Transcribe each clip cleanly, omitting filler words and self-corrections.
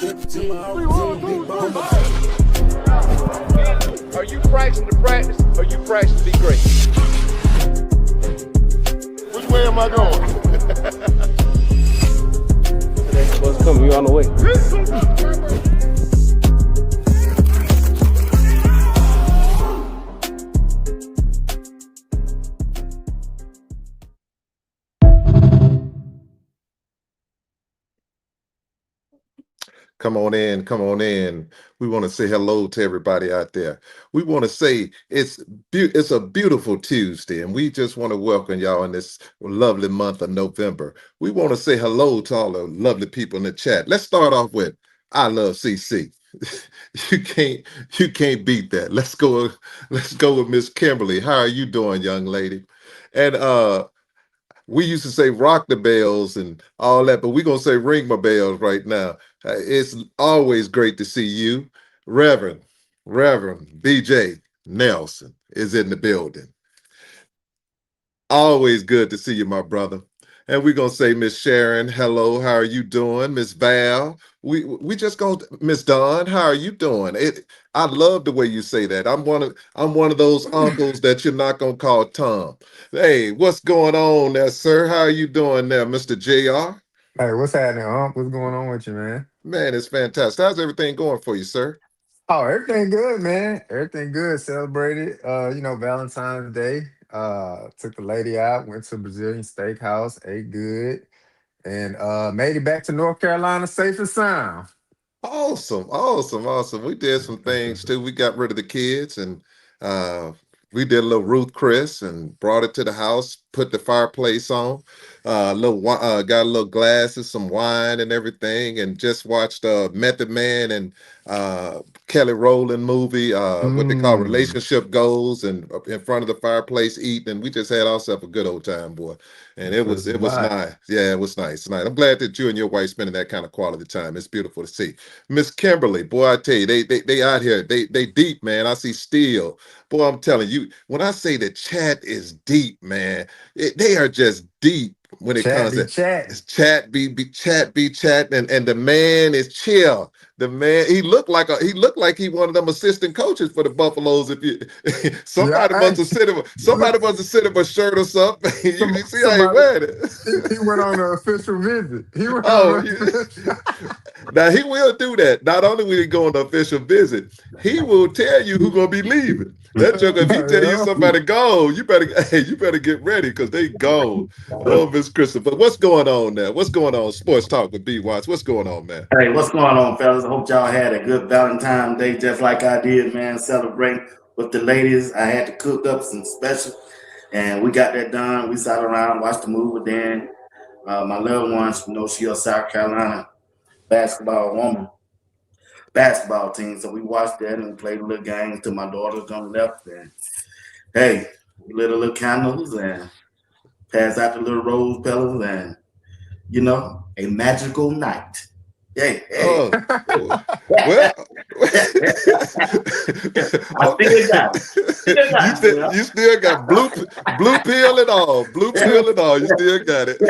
Are you practicing to practice or you practicing to be great? Which way am I going? What's coming? You on the way? Come on in, come on in. We want to say hello to everybody out there. We want to say it's a beautiful Tuesday, and we just want to welcome y'all in this lovely month of November. We want to say hello to all the lovely people in the chat. Let's start off with I love CC. You can't beat that. Let's go with Miss Kimberly. How are you doing, young lady? And we used to say rock the bells and all that, but we're going to say ring my bells right now. It's always great to see you. Reverend BJ Nelson is in the building. Always good to see you, my brother. And we're going to say, Miss Sharon, hello, how are you doing? Miss Val, we just go, Miss Dawn, how are you doing? I love the way you say that. I'm one of those uncles that you're not going to call Tom. Hey, what's going on there, sir? How are you doing there, Mr. JR? Hey, what's happening, What's going on with you, man? Man, it's fantastic. How's everything going for you, sir? Oh, everything good, man. Everything good. Celebrated, Valentine's Day. Took the lady out, went to Brazilian steakhouse, ate good, and made it back to North Carolina safe and sound. Awesome. We did some things too. We got rid of the kids and uh we did a little Ruth Chris and brought it to the house, put the fireplace on, got a little glasses, some wine and everything, and just watched Method Man and Kelly Rowland movie, what they call Mm, Relationship Goals, and in front of the fireplace eating, and we just had ourselves a good old time, boy. And that's it what was it's it was about. nice. Yeah, it was nice. Nice. I'm glad that you and your wife spending that kind of quality time. It's beautiful to see. Miss Kimberly, boy, I tell you, they out here. They deep, man. I see steel. Boy, I'm telling you, when I say the chat is deep, man, they are just deep when it Chat comes be to chatting. it's chat, and the man is chill. The man, he looked like he one of them assistant coaches for the Buffaloes. If you Yeah, somebody must have sent him a shirt or something. You see how he somebody wearing it. he went on an official visit. He went on Oh, an official. now he will do that. Not only will he go on the official visit, he will tell you who's gonna be leaving. That joker, if he tell you Yeah. somebody go, you better get ready because they go. Oh, Miss Christopher, what's going on now? What's going on? Sports talk with BWatts. What's going on, man? Hey, what's going on, fellas? I hope y'all had a good Valentine's Day, just like I did, man. Celebrating with the ladies. I had to cook up some special, and we got that done. We sat around, watched the movie. Then my little one, she a South Carolina basketball woman, basketball team. So we watched that and played a little game until my daughter done left. And hey, we lit a little candles and passed out the little rose petals, and a magical night. Hey. Oh, well, I still got it. Still you got still you still got blue pill and all, blue pill and all. You still got it.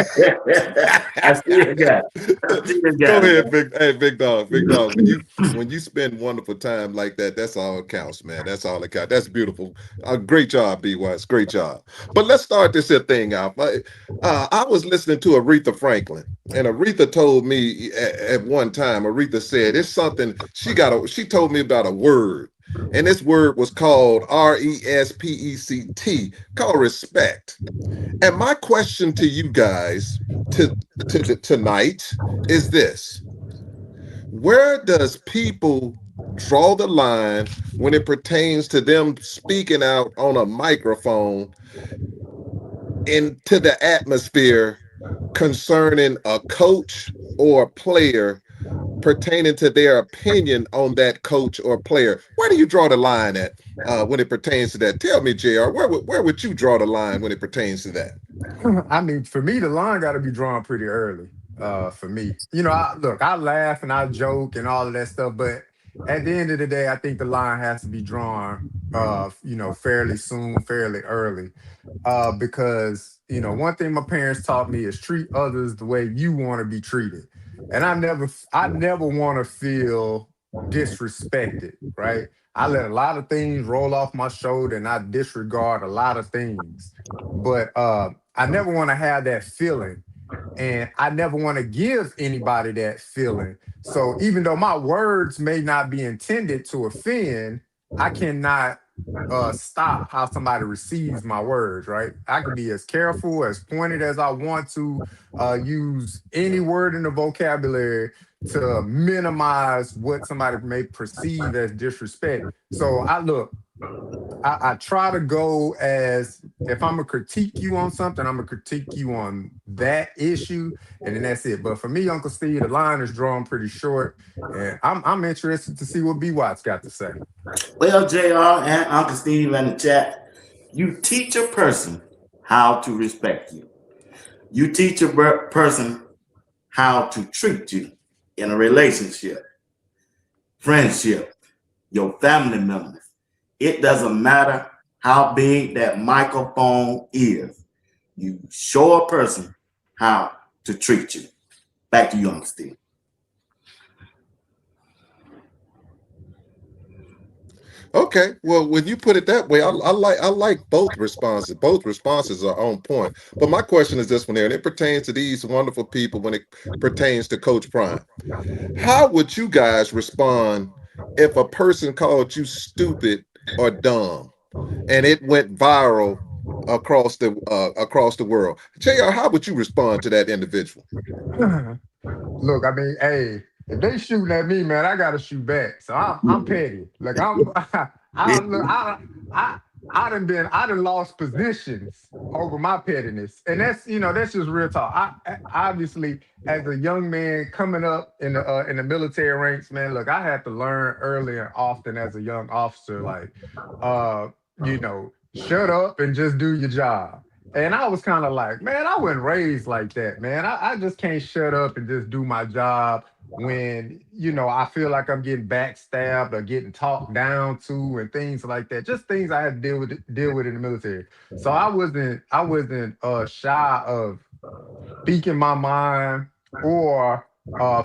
I still got it. I still Go got ahead, it, big dog. When man. you spend wonderful time like that, that's all that counts, man. That's all that counts. That's beautiful. Great job, B Wise. Great job. But let's start this here thing out. I was listening to Aretha Franklin, and Aretha told me at one time. Aretha said it's something she told me about a word, and this word was called RESPECT, called respect. And my question to you guys tonight is this: where does people draw the line when it pertains to them speaking out on a microphone into the atmosphere concerning a coach or a player, pertaining to their opinion on that coach or player? Where do you draw the line at when it pertains to that? Tell me, JR, where would you draw the line when it pertains to that? I mean, for me, the line got to be drawn pretty early. For me, I laugh and I joke and all of that stuff, but at the end of the day, I think the line has to be drawn, fairly soon, fairly early, because one thing my parents taught me is treat others the way you want to be treated. and I never want to feel disrespected, right? I let a lot of things roll off my shoulder and I disregard a lot of things. But I never want to have that feeling. And I never want to give anybody that feeling. So even though my words may not be intended to offend, I cannot stop how somebody receives my words, right? I can be as careful, as pointed as I want to, use any word in the vocabulary to minimize what somebody may perceive as disrespect. So I try to go as if I'm gonna critique you on something, I'm gonna critique you on that issue, and then that's it. But for me, Uncle Steve, the line is drawn pretty short, and I'm interested to see what BWatts got to say. Well, JR and Uncle Steve in the chat, you teach a person how to respect you. You teach a person how to treat you in a relationship, friendship, your family members. It doesn't matter how big that microphone is. You show a person how to treat you. Back to you, Uncle Steve. Okay, well, when you put it that way, I like both responses. Both responses are on point. But my question is this one here, and it pertains to these wonderful people when it pertains to Coach Prime. How would you guys respond if a person called you stupid or dumb, and it went viral across the world? JR, how would you respond to that individual? Look, I mean, hey, if they shooting at me, man, I gotta shoot back. So I'm petty. Like I done lost positions over my pettiness, and that's just real talk. Obviously, as a young man coming up in the military ranks, man, look, I had to learn early and often as a young officer, like, shut up and just do your job. And I was kind of like, man, I wasn't raised like that, man. I just can't shut up and just do my job when, I feel like I'm getting backstabbed or getting talked down to and things like that. Just things I had to deal with in the military. So I wasn't shy of speaking my mind or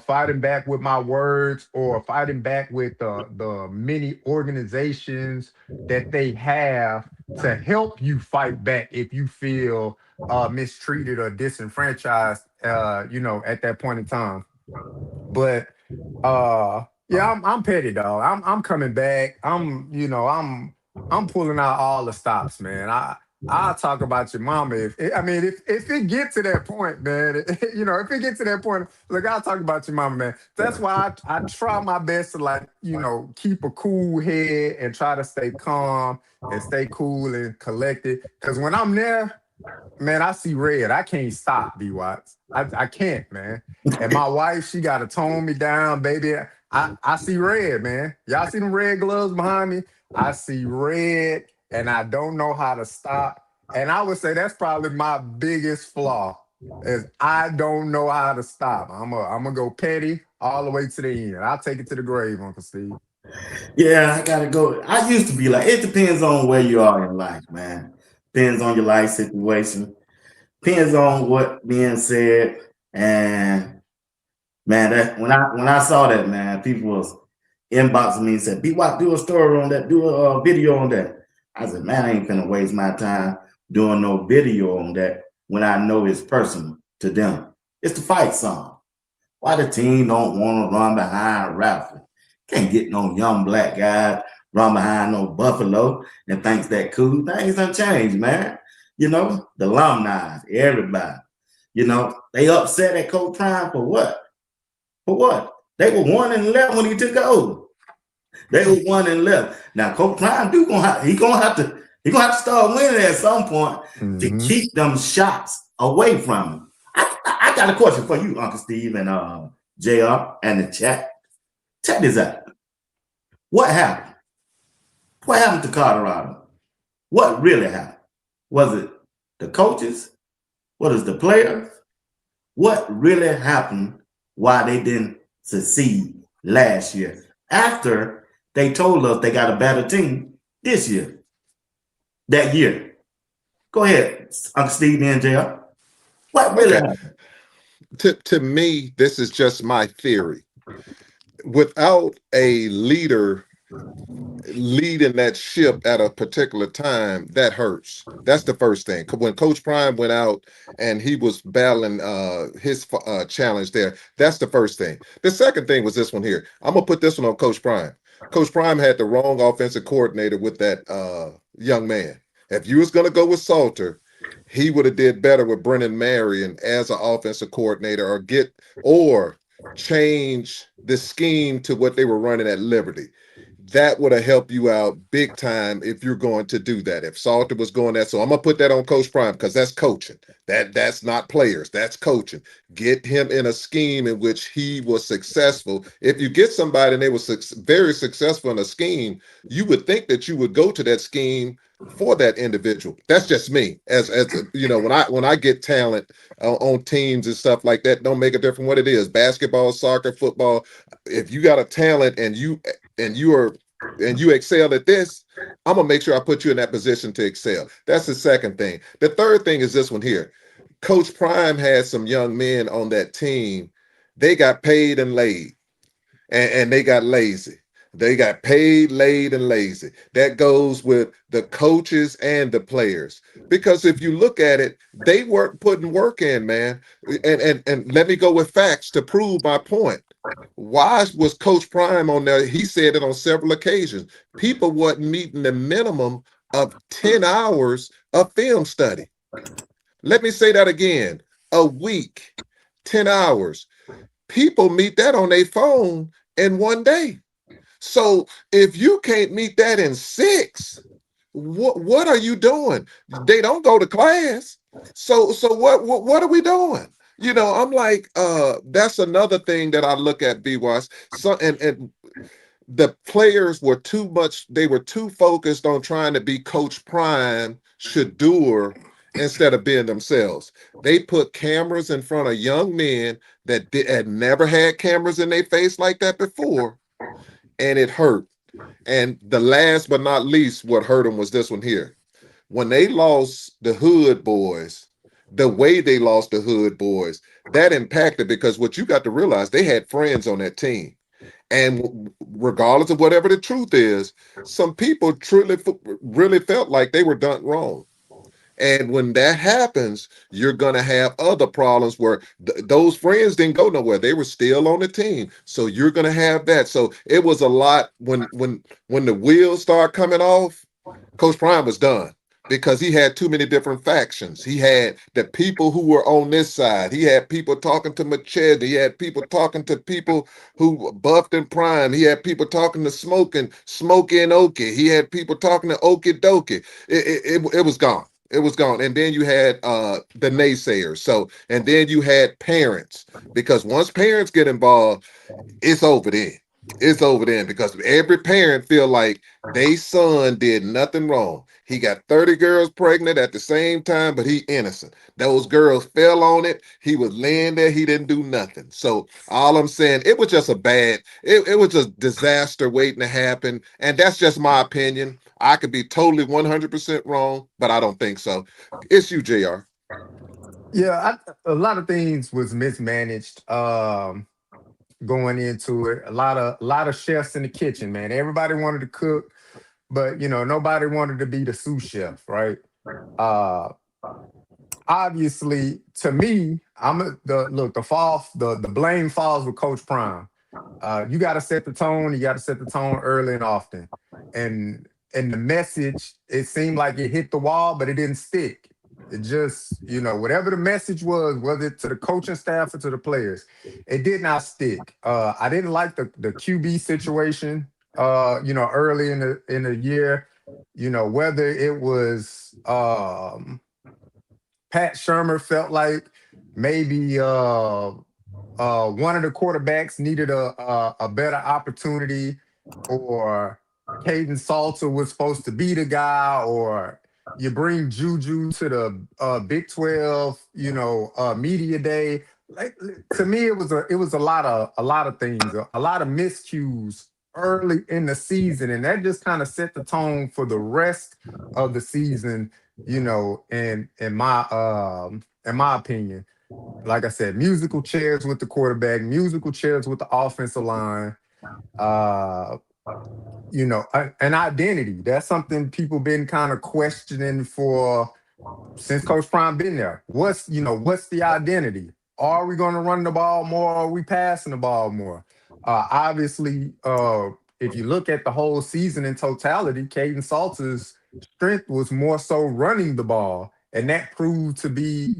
fighting back with my words or fighting back with the many organizations that they have to help you fight back if you feel mistreated or disenfranchised, at that point in time. But yeah, I'm petty, dog. I'm coming back. I'm pulling out all the stops, man. I'll talk about your mama if it get to that point, man. If it get to that point, look, I'll talk about your mama, man. That's why I try my best to keep a cool head and try to stay calm and stay cool and collected. Because when I'm there, man, I see red. I can't stop, BWatts. I can't, man. And my wife, she got to tone me down, baby. I see red, man. Y'all see them red gloves behind me? I see red, and I don't know how to stop. And I would say that's probably my biggest flaw is I don't know how to stop. I'm gonna go petty all the way to the end. I'll take it to the grave, Uncle Steve. Yeah, I gotta go. I used to be like, it depends on where you are in life, man. Depends on your life situation. Depends on what being said. And man, that when I saw that, man, people was inboxing me and said, BWatts, do a story on that, do a video on that. I said, man, I ain't finna waste my time doing no video on that when I know it's personal to them. It's the fight song. Why the team don't want to run behind Ralphie? Can't get no young black guys run behind no Buffalo and thinks that cool. Things done changed, man. The alumni, everybody. They upset at Coach Prime for what? For what? They were 1-11 when he took over. They were 1-11. Now Coach Prime he gonna have to start winning at some point to keep them shots away from him. I got a question for you, Uncle Steve and JR and the chat. Check this out. What happened? What happened to Colorado? What really happened? Was it the coaches? Was it the players? What really happened why they didn't succeed last year after they told us they got a better team this year, that year? Go ahead, Uncle Steve and JR. What really happened? to me, this is just my theory. Without a leader leading that ship at a particular time, that hurts. That's the first thing. When Coach Prime went out and he was battling his challenge there, that's the first thing. The second thing was this one here. I'm gonna put this one on Coach Prime. Coach Prime had the wrong offensive coordinator with that young man. If you was gonna go with Salter, he would have did better with Brennan Marion as an offensive coordinator, or change the scheme to what they were running at Liberty. That would have helped you out big time if you're going to do that. If Salter was going that, so I'm gonna put that on Coach Prime because that's coaching. That's not players. That's coaching. Get him in a scheme in which he was successful. If you get somebody and they were very successful in a scheme, you would think that you would go to that scheme for that individual. That's just me. As you know, when I get talent on teams and stuff like that, don't make a difference what it is. Basketball, soccer, football. If you got a talent and you excel at this, I'm gonna make sure I put you in that position to excel. That's the second thing. The third thing is this one here. Coach Prime had some young men on that team. They got paid and laid, and they got lazy. They got paid, laid, and lazy. That goes with the coaches and the players. Because if you look at it, they weren't putting work in, man. And let me go with facts to prove my point. Why was Coach Prime on there? He said it on several occasions. People wasn't meeting the minimum of 10 hours of film study. Let me say that again. A week, 10 hours. People meet that on their phone in one day. So if you can't meet that in 6, what are you doing? They don't go to class. So what are we doing? I'm like, that's another thing that I look at, BWatts. So and the players were too much, they were too focused on trying to be Coach Prime, Shadur, instead of being themselves. They put cameras in front of young men that had never had cameras in their face like that before, and it hurt. And the last but not least, what hurt them was this one here. When they lost the Hood Boys, the way they lost the Hood Boys, that impacted, because what you got to realize, they had friends on that team. And regardless of whatever the truth is, some people truly really felt like they were done wrong. And when that happens, you're going to have other problems where those friends didn't go nowhere. They were still on the team. So you're going to have that. So it was a lot when the wheels start coming off. Coach Prime was done because he had too many different factions. He had the people who were on this side. He had people talking to Machete. He had people talking to people who buffed and Prime. He had people talking to Smokey and Okie. He had people talking to Okie Dokie. It was gone. It was gone. And then you had the naysayers. So, and then you had parents, because once parents get involved, it's over then. It's over then, because every parent feel like their son did nothing wrong. He got 30 girls pregnant at the same time, but he innocent. Those girls fell on it. He was laying there. He didn't do nothing. So all I'm saying, it was just it was a disaster waiting to happen. And that's just my opinion. I could be totally 100% wrong, but I don't think so. It's you, JR. Yeah, a lot of things was mismanaged. Going into it. A lot of chefs in the kitchen, man. Everybody wanted to cook, but nobody wanted to be the sous chef, right? Uh Obviously, to me, the blame falls with Coach Prime. You got to set the tone. You got to set the tone early and often. And the message, it seemed like it hit the wall, but it didn't stick. It just, whatever the message was, whether it to the coaching staff or to the players, it did not stick. I didn't like the QB situation. Early in the year, whether it was Pat Shermer felt like maybe one of the quarterbacks needed a better opportunity, or Caden Salter was supposed to be the guy, or you bring Juju to the Big 12, media day. Like, to me, it was a lot of things, a lot of miscues early in the season, and that just kind of set the tone for the rest of the season. In my opinion. like I said, musical chairs with the quarterback, musical chairs with the offensive line. Uh, an identity. That's something people been kind of questioning for since Coach Prime been there. What's the identity? Are we going to run the ball more? Or are we passing the ball more? Obviously, if you look at the whole season in totality, Caden Salter's strength was more so running the ball, and that proved to be,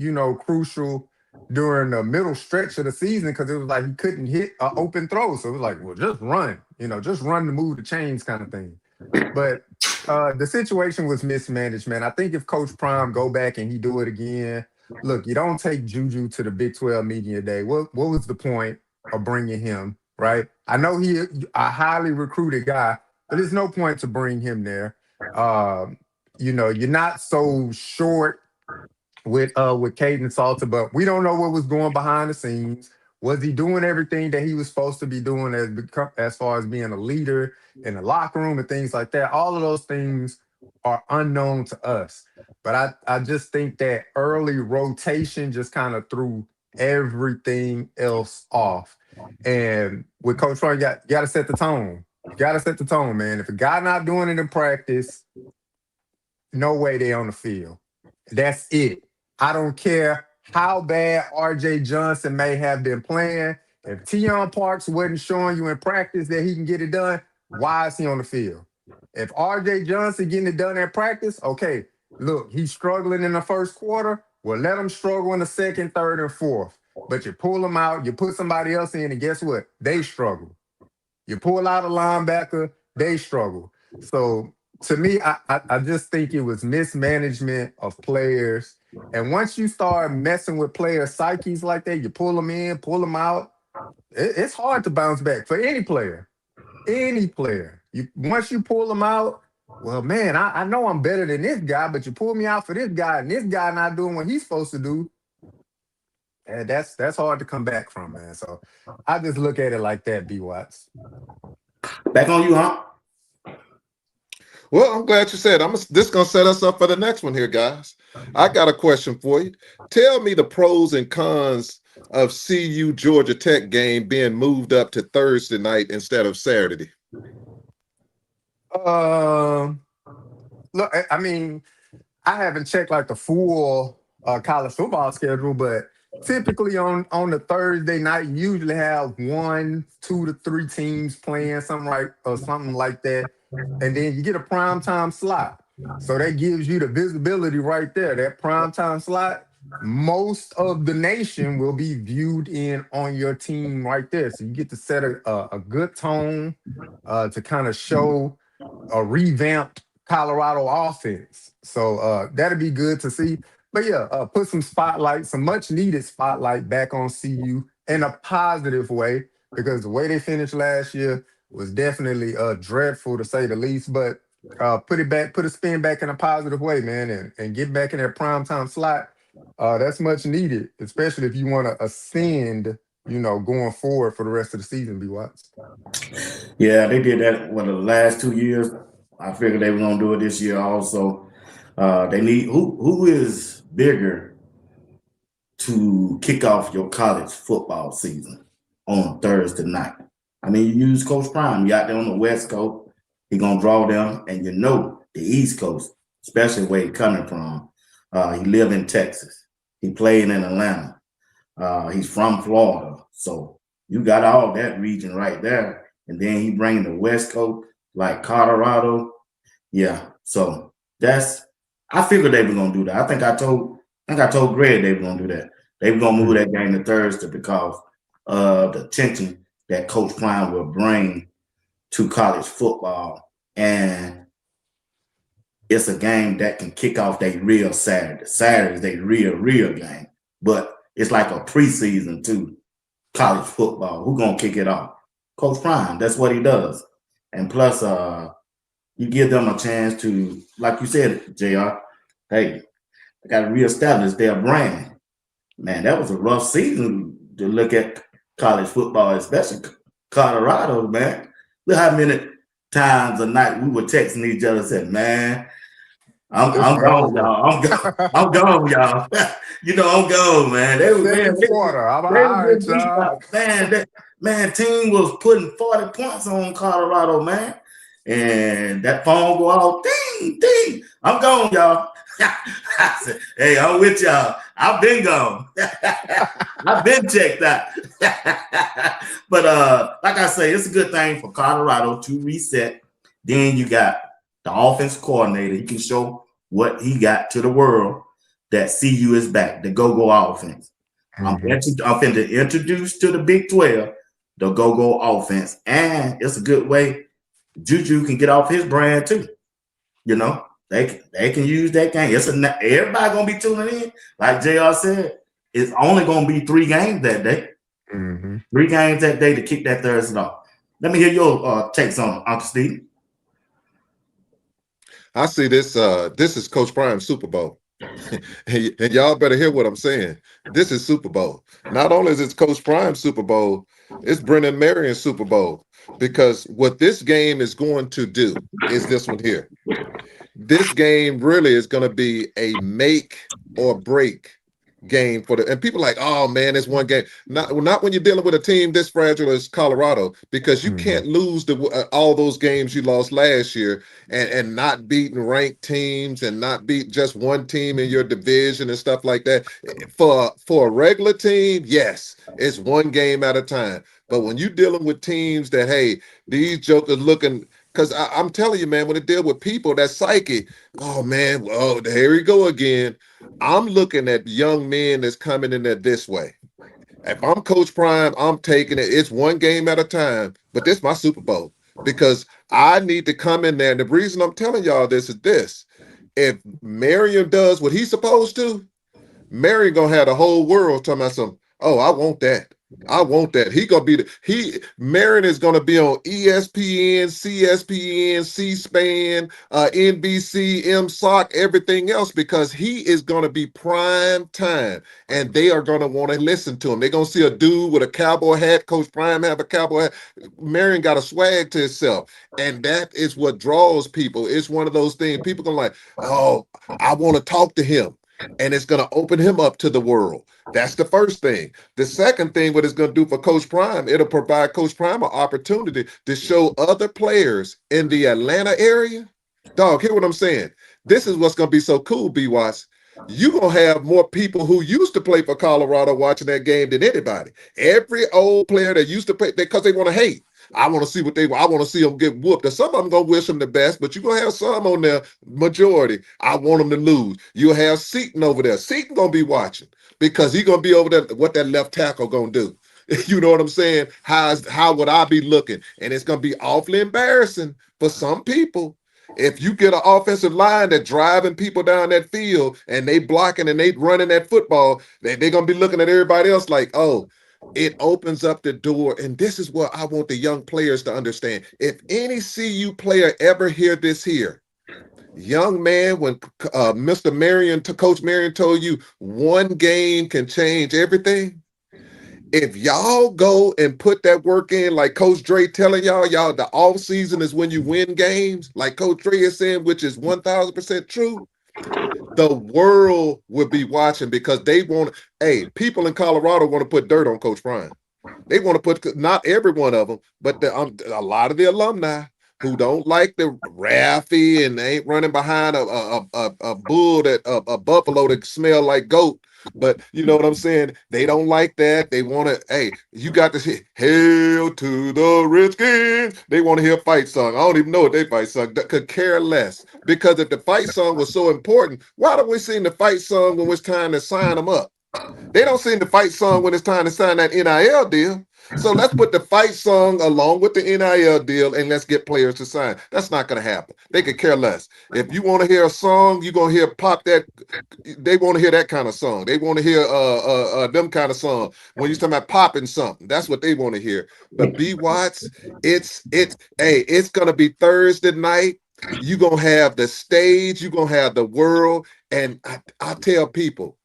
crucial during the middle stretch of the season because it was like he couldn't hit an open throw. So it was like, well, just run to move the chains kind of thing. But the situation was mismanaged, man. I think if Coach Prime go back and he do it again, look, you don't take Juju to the Big 12 media day. What was the point of bringing him, right? I know he a highly recruited guy, but there's no point to bring him there. You're not so short with Caden Salter, but we don't know what was going behind the scenes. Was he doing everything that he was supposed to be doing as far as being a leader in the locker room and things like that? All of those things are unknown to us. But I just think that early rotation just kind of threw everything else off. And with Coach Troy, you got to set the tone. You got to set the tone, man. If a guy not doing it in practice, no way they on the field. That's it. I don't care how bad RJ Johnson may have been playing. If Teion Parks wasn't showing you in practice that he can get it done, why is he on the field? If RJ Johnson getting it done at practice, okay, look, he's struggling in the first quarter. Well, let him struggle in the second, third, and fourth. But you pull him out, you put somebody else in, and guess what? They struggle. You pull out a linebacker, they struggle. So to me, I just think it was mismanagement of players. And once you start messing with player psyches like that, you pull them in, pull them out, it's hard to bounce back for any player. Any player. Once you pull them out, well, man, I know I'm better than this guy, but you pull me out for this guy, and this guy not doing what he's supposed to do. And that's hard to come back from, man. So I just look at it like that, BWatts. Back on you, huh? Well, I'm glad you said. This gonna set us up for the next one here, guys. I got a question for you. Tell me the pros and cons of CU Georgia Tech game being moved up to Thursday night instead of Saturday. Look, I mean, I haven't checked like the full college football schedule, but typically on the Thursday night, you usually have 1, 2 to 3 teams playing something like that. And then you get a primetime slot. So that gives you the visibility right there. That primetime slot, most of the nation will be viewed in on your team right there. So you get to set a good tone to kind of show a revamped Colorado offense. So that'd be good to see. But yeah, put some much needed spotlight back on CU in a positive way, because the way they finished last year was definitely dreadful to say the least. But put a spin back in a positive way, man, and get back in that primetime slot. That's much needed, especially if you want to ascend, going forward for the rest of the season, BWatts. Yeah, they did that the last 2 years. I figured they were gonna do it this year also. They need who is bigger to kick off your college football season on Thursday night. I mean, you use Coach Prime. You out there on the West Coast, he gonna draw them, and the East Coast, especially where he coming from. He live in Texas. He played in Atlanta. He's from Florida, so you got all that region right there, and then he bring the West Coast like Colorado. Yeah, so I figured they were gonna do that. I think I told Greg they were gonna do that. They were gonna move that game to Thursday because of the attention that Coach Prime will bring to college football, and it's a game that can kick off their real Saturday. Saturday's their real game, but it's like a preseason to college football. Who gonna kick it off? Coach Prime. That's what he does, and plus, you give them a chance to, like you said, JR. Hey, they got to reestablish their brand. Man, that was a rough season to look at college football, especially Colorado, man. Look how many times a night we were texting each other and said, man, It's I'm gone, over. y'all. I'm gone, y'all. You know I'm gone, man. Second quarter. I'm They was all right, getting beat y'all. up. Man, team was putting 40 points on Colorado, man. And that phone go off, ding, ding. I'm gone, y'all. I said, hey, I'm with y'all. I've been gone. I've been checked out. But like I say, it's a good thing for Colorado to reset. Then you got the offense coordinator. He can show what he got to the world that CU is back, the go-go offense. I'm going to introduce to the Big 12 the go-go offense. And it's a good way Juju can get off his brand too. You know, they can use that game. Everybody going to be tuning in. Like JR said, it's only going to be 3 games that day. 3 games that day to kick that Thursday off. Let me hear your takes on it, Uncle Steve. I see this. This is Coach Prime's Super Bowl. And y'all better hear what I'm saying. This is Super Bowl. Not only is it Coach Prime's Super Bowl, it's Brennan Marion's Super Bowl. Because what this game is going to do is this one here. This game really is going to be a make or break game for and people like, oh man, it's one game. Not when you're dealing with a team this fragile as Colorado, because you can't lose all those games you lost last year and not beating ranked teams and not beat just one team in your division and stuff like that. For a regular team, yes, it's one game at a time. But when you're dealing with teams that, hey, these jokers looking, because I'm telling you, man, when it deal with people, that psyche, oh man, well, here we go again. I'm looking at young men that's coming in there this way. If I'm Coach Prime, I'm taking it. It's one game at a time, but this is my Super Bowl because I need to come in there. And the reason I'm telling y'all this is this. If Marion does what he's supposed to, Marion gonna have the whole world talking about something. Oh, I want that. I want that. Marion is gonna be on ESPN, CSPN, C-SPAN, NBC, MSOC, everything else, because he is gonna be prime time, and they are gonna want to listen to him. They're gonna see a dude with a cowboy hat. Coach Prime have a cowboy hat. Marion got a swag to himself, and that is what draws people. It's one of those things. People gonna like, oh, I want to talk to him. And it's going to open him up to the world. That's the first thing. The second thing, what it's going to do for Coach Prime, it'll provide Coach Prime an opportunity to show other players in the Atlanta area. Dog, hear what I'm saying? This is what's going to be so cool, BWatts. You're going to have more people who used to play for Colorado watching that game than anybody. Every old player that used to play, because they want to hate. I want to see I want to see them get whooped. Some of them going to wish them the best, but you're going to have some on there, majority. I want them to lose. You'll have Seaton over there. Seaton going to be watching because he's going to be over there, what that left tackle going to do. You know what I'm saying? How would I be looking? And it's going to be awfully embarrassing for some people. If you get an offensive line that driving people down that field and they blocking and they running that football, they're going to be looking at everybody else like, oh, it opens up the door. And this is what I want the young players to understand. If any CU player ever hear this here, young man, when Mr. Marion, Coach Marion told you one game can change everything, if y'all go and put that work in, like Coach Dre telling y'all, the off season is when you win games, like Coach Dre is saying, which is 1,000% true, the world will be watching because they want, hey, people in Colorado want to put dirt on Coach Prime. They want to put, not every one of them, but a lot of the alumni who don't like the Raffy and they ain't running behind a bull a buffalo that smell like goat. But you know what I'm saying? They don't like that. They want to, hey, you got to say, hail to the Redskins. They want to hear a fight song. I don't even know what they fight song. Could care less. Because if the fight song was so important, why don't we sing the fight song when it's time to sign them up? They don't sing the fight song when it's time to sign that NIL deal. So let's put the fight song along with the NIL deal and let's get players to sign. That's not going to happen. They could care less. If you want to hear a song, you're going to hear pop that. They want to hear that kind of song. They want to hear them kind of song. When you're talking about popping something, that's what they want to hear. But BWatts, it's going to be Thursday night. You're going to have the stage. You're going to have the world. And I tell people,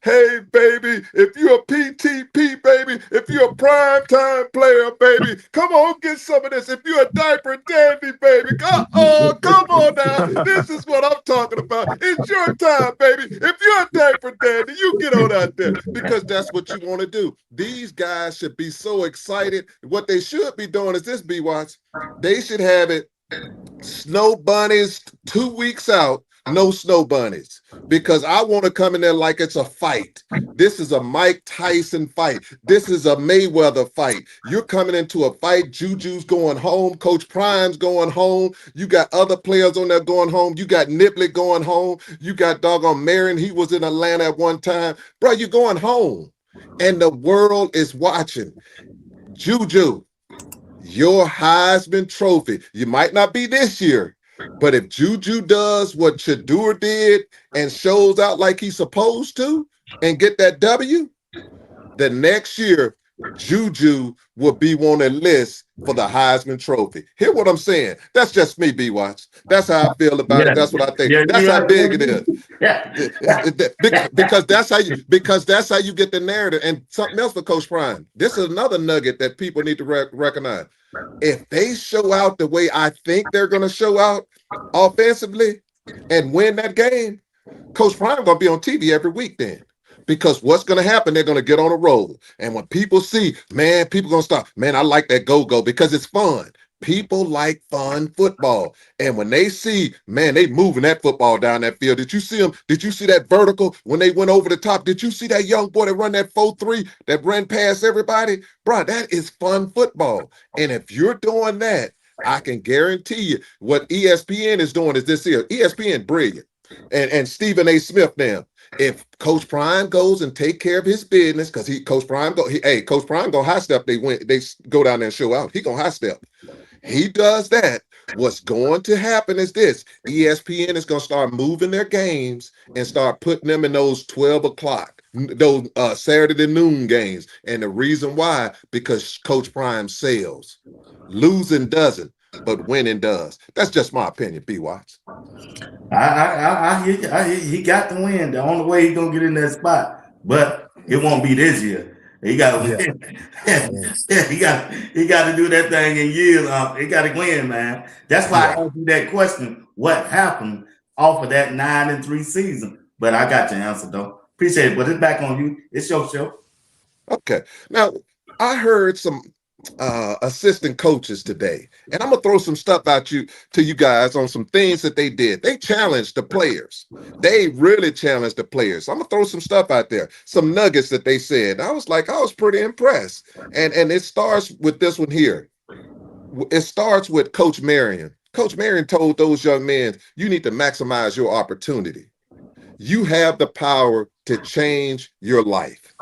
Hey, baby, if you're a PTP, baby, if you're a prime time player, baby, come on, get some of this. If you're a diaper dandy, baby, come on now. This is what I'm talking about. It's your time, baby. If you're a diaper dandy, you get on out there because that's what you want to do. These guys should be so excited. What they should be doing is this, BWatts. They should have it snow bunnies 2 weeks out, no snow bunnies, because I want to come in there like it's a fight. This is a Mike Tyson fight. This is a Mayweather fight. You're coming into a fight. Juju's going home. Coach Prime's going home. You got other players on there going home. You got Niblett going home. You got doggone Marion. He was in Atlanta at one time. Bro, you're going home. And the world is watching. Juju, your Heisman Trophy. You might not be this year, but if Juju does what Shadur did and shows out like he's supposed to and get that W, the next year, Juju will be on a list for the Heisman Trophy. Hear what I'm saying? That's just me, B-Watts. That's how I feel about it. That's what I think. That's how big it is. Because that's how you get the narrative. And something else for Coach Prime. This is another nugget that people need to recognize. If they show out the way I think they're going to show out offensively and win that game, Coach Prime going to be on TV every week then. Because what's going to happen, they're going to get on a roll. And when people see, man, people going to start, man, I like that go-go because it's fun. People like fun football. And when they see, man, they moving that football down that field. Did you see them? Did you see that vertical when they went over the top? Did you see that young boy that run that 4-3 that ran past everybody? Bro, that is fun football. And if you're doing that, I can guarantee you what ESPN is doing is this here. ESPN brilliant. And Stephen A. Smith now. If Coach Prime goes and take care of his business, because Coach Prime go high step. They go down there and show out. He gonna high step. He does that. What's going to happen is this: ESPN is gonna start moving their games and start putting them in those 12 o'clock, those Saturday noon games. And the reason why, because Coach Prime sells. Losing doesn't, but winning does. That's just my opinion, B-Watts. I hear you. He got the win. The only way he's gonna get in that spot, but it won't be this year. He got to win. he got to do that thing in years. He got to win, man. That's why I asked you that question. What happened off of that 9-3 season? But I got your answer though. Appreciate it. But it's back on you. It's your show. Okay. Now I heard some assistant coaches today, and I'm gonna throw some stuff out to you guys on some things that they did. They challenged the players. They really challenged the players. I'm gonna throw some stuff out there, some nuggets that they said. I was pretty impressed. And it starts with this one here. It starts with Coach Marion. Coach Marion told those young men, you need to maximize your opportunity. You have the power to change your life.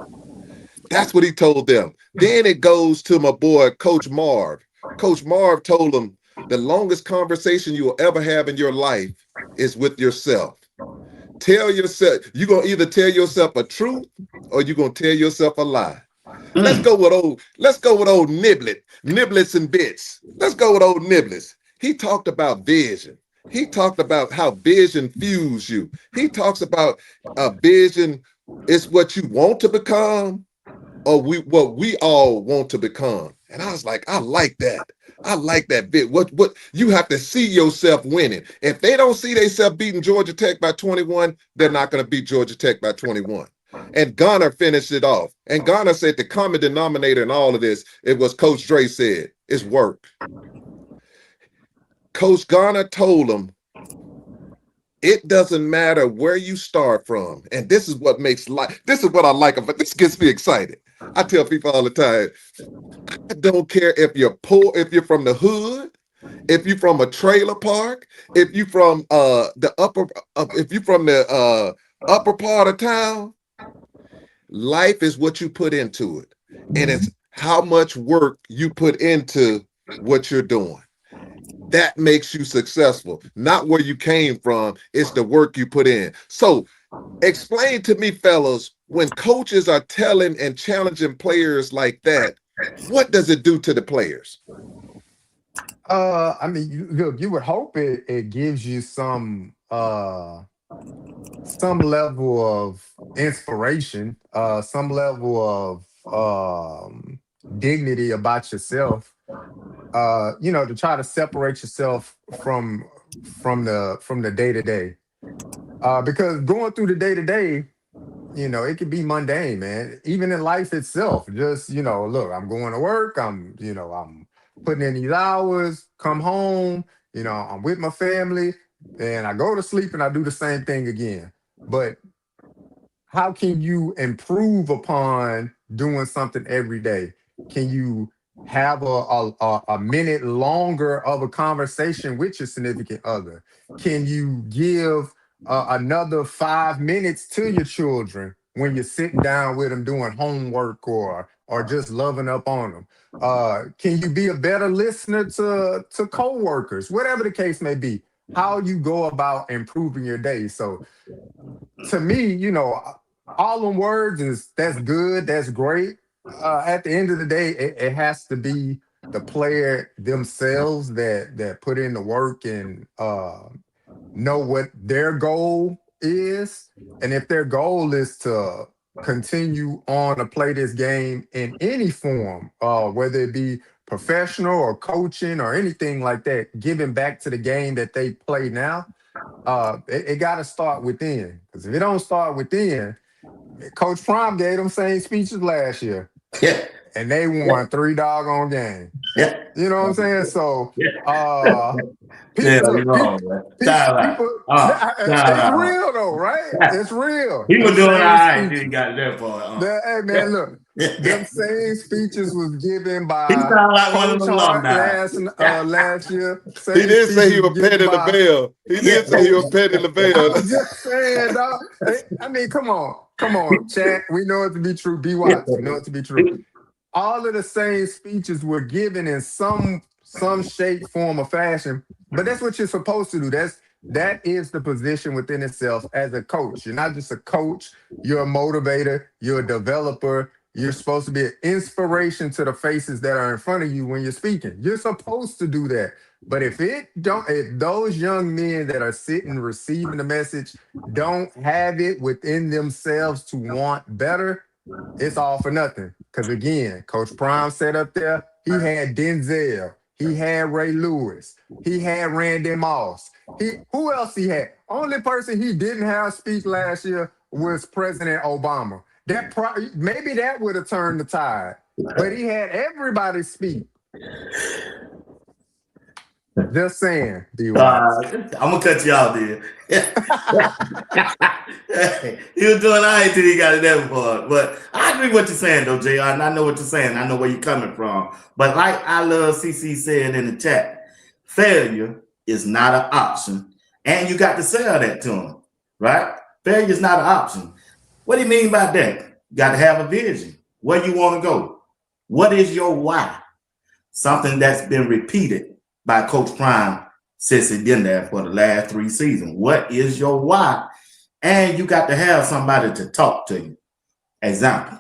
That's what he told them. Then it goes to my boy, Coach Marv. Coach Marv told him the longest conversation you will ever have in your life is with yourself. Tell yourself, you're going to either tell yourself a truth or you're going to tell yourself a lie. Let's go with old Niblett, Niblets and Bits. Let's go with old Niblets. He talked about vision. He talked about how vision fuels you. He talks about a vision is what you want to become, or what we all want to become. And I was like, I like that. I like that bit. What you have to see yourself winning. If they don't see themselves beating Georgia Tech by 21, they're not going to beat Georgia Tech by 21. And Garner finished it off. And Garner said the common denominator in all of this, it was Coach Dre said, is work. Coach Garner told him, it doesn't matter where you start from. And this is what makes life, this is what I like about this, gets me excited. I tell people all the time, I don't care if you're poor, if you're from the hood, if you're from a trailer park, if you're from the upper part of town. Life is what you put into it. And it's how much work you put into what you're doing. That makes you successful, not where you came from. It's the work you put in. So explain to me, fellas, when coaches are telling and challenging players like that, what does it do to the players? I mean, you would hope it gives you some some level of inspiration, some level of dignity about yourself. To try to separate yourself from the day to day. Because going through the day to day, it can be mundane, man. Even in life itself, just look, I'm going to work. I'm putting in these hours. Come home. I'm with my family, and I go to sleep, and I do the same thing again. But how can you improve upon doing something every day? Can you have a minute longer of a conversation with your significant other? Can you give another 5 minutes to your children when you're sitting down with them doing homework or just loving up on them? Can you be a better listener to coworkers, whatever the case may be? How you go about improving your day. So to me, all them words that's good, that's great. At the end of the day, it has to be the player themselves that put in the work and know what their goal is. And if their goal is to continue on to play this game in any form, whether it be professional or coaching or anything like that, giving back to the game that they play now, it got to start within. Because if it don't start within, Coach Prime gave them same speeches last year, Yeah. and they won 3 doggone games. Yeah. You know what I'm saying? So, Yeah, people, you're look, wrong, man. Time out. people, Time it's out. real though, right? It's real. He was Them doing all same right until he speeches. got that part. Hey man, look, them same speeches was given He by sound like one of Coach them Hart alumni. last year. He Same did say he speeches was given petty by. LaBelle. He did say he was petty I LaBelle. was just saying, dog. I mean, come on, chat. We know it to be true. BWatts, we know it to be true. All of the same speeches were given in some shape, form, or fashion. But that's what you're supposed to do. That is the position within itself as a coach. You're not just a coach. You're a motivator. You're a developer. You're supposed to be an inspiration to the faces that are in front of you when you're speaking. You're supposed to do that. But if those young men that are sitting receiving the message don't have it within themselves to want better, it's all for nothing. Because again, Coach Prime sat up there. He had Denzel. He had Ray Lewis. He had Randy Moss. Who else he had? Only person he didn't have speak last year was President Obama. Maybe that would have turned the tide. But he had everybody speak. Just saying, I'm gonna cut you off there. He was doing all right till he got it that part. But I agree with what you're saying though, JR, and I know what you're saying. I know where you're coming from. But like I love CC said in the chat, failure is not an option. And you got to sell that to him, right? Failure is not an option. What do you mean by that? You got to have a vision. Where you want to go? What is your why? Something that's been repeated by Coach Prime since he's been there for the last 3 seasons. What is your why? And you got to have somebody to talk to you. Example.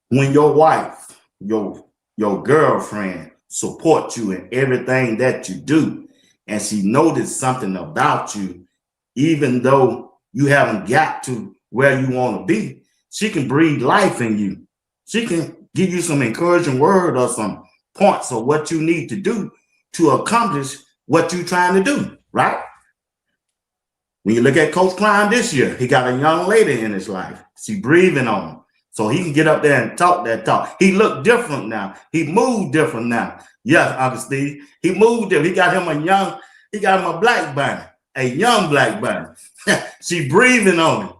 When your wife, your girlfriend supports you in everything that you do, and she noticed something about you, even though you haven't got to where you want to be, she can breathe life in you. She can give you some encouraging word or some points of what you need to do to accomplish what you're trying to do, right? When you look at Coach Prime this year, he got a young lady in his life. She breathing on him. So he can get up there and talk that talk. He looked different now. He moved different now. Yes, Uncle Steve. He moved different. He got him a black bunny, a young black bunny. She breathing on him.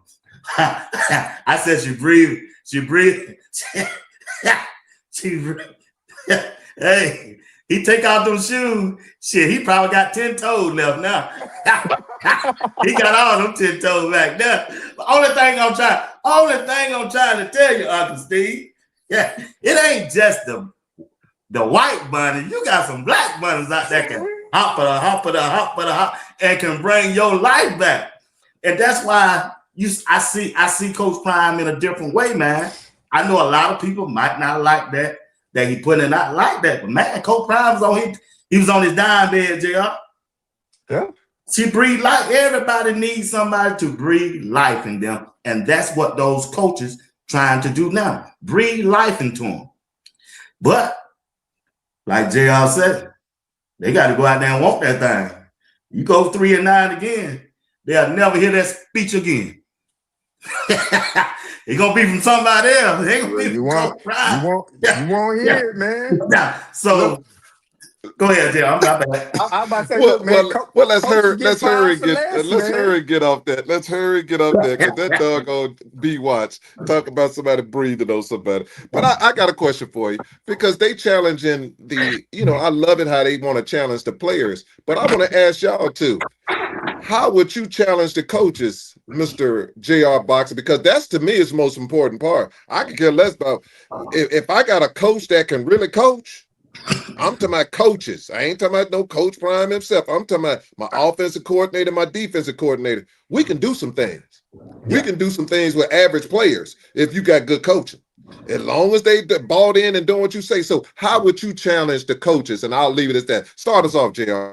I said she breathed. Hey, he take out them shoes. Shit, he probably got 10 toes left now. He got all them 10 toes back there. The only thing I'm trying to tell you, Uncle Steve, yeah, it ain't just the white bunny. You got some black bunnies out there can hop, and can bring your life back. And that's why I see Coach Prime in a different way, man. I know a lot of people might not like that he put it out like that. But man, Coach Prime's he was on his dime bed, JR. Yeah. She breathed life. Everybody needs somebody to breathe life in them. And that's what those coaches trying to do now. Breathe life into them. But like JR said, they got to go out there and walk that thing. You go 3-9 again, they'll never hear that speech again. It's gonna be from somebody else. They gonna be You won't hear it, man. Yeah. So go ahead, JR. I'm not bad. I'm about to say, look, man. Let's hurry get off that. Let's hurry get off that because that doggone BWatts talk about somebody breathing on somebody. But I got a question for you because they challenging I love it how they want to challenge the players, but I want to ask y'all too. How would you challenge the coaches, Mr. J.R. Boxer? Because that's, to me, is the most important part. I could care less about if I got a coach that can really coach. I'm talking about coaches. I ain't talking about no Coach Prime himself. I'm talking about my offensive coordinator, my defensive coordinator. We can do some things. We can do some things with average players if you got good coaching. As long as they bought in and doing what you say. So how would you challenge the coaches? And I'll leave it at that. Start us off, JR.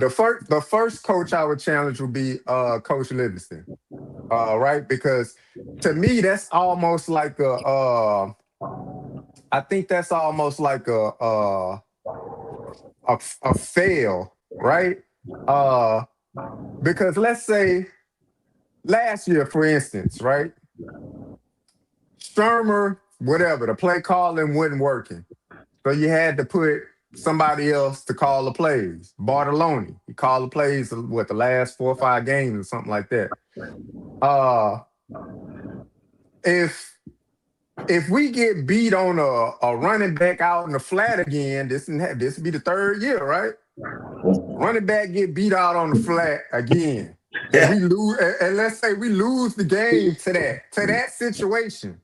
The first coach I would challenge would be Coach Livingston, right? Because to me, that's almost like I think that's almost like a fail, right? Because let's say last year, for instance, right? Sturmer, whatever, the play calling wasn't working, so you had to put somebody else to call the plays. Bartoloni, he called the plays, the last 4 or 5 games or something like that. If we get beat on a running back out in the flat again, this will be the 3rd year, right? Running back get beat out on the flat again. And we lose, and let's say we lose the game to that situation.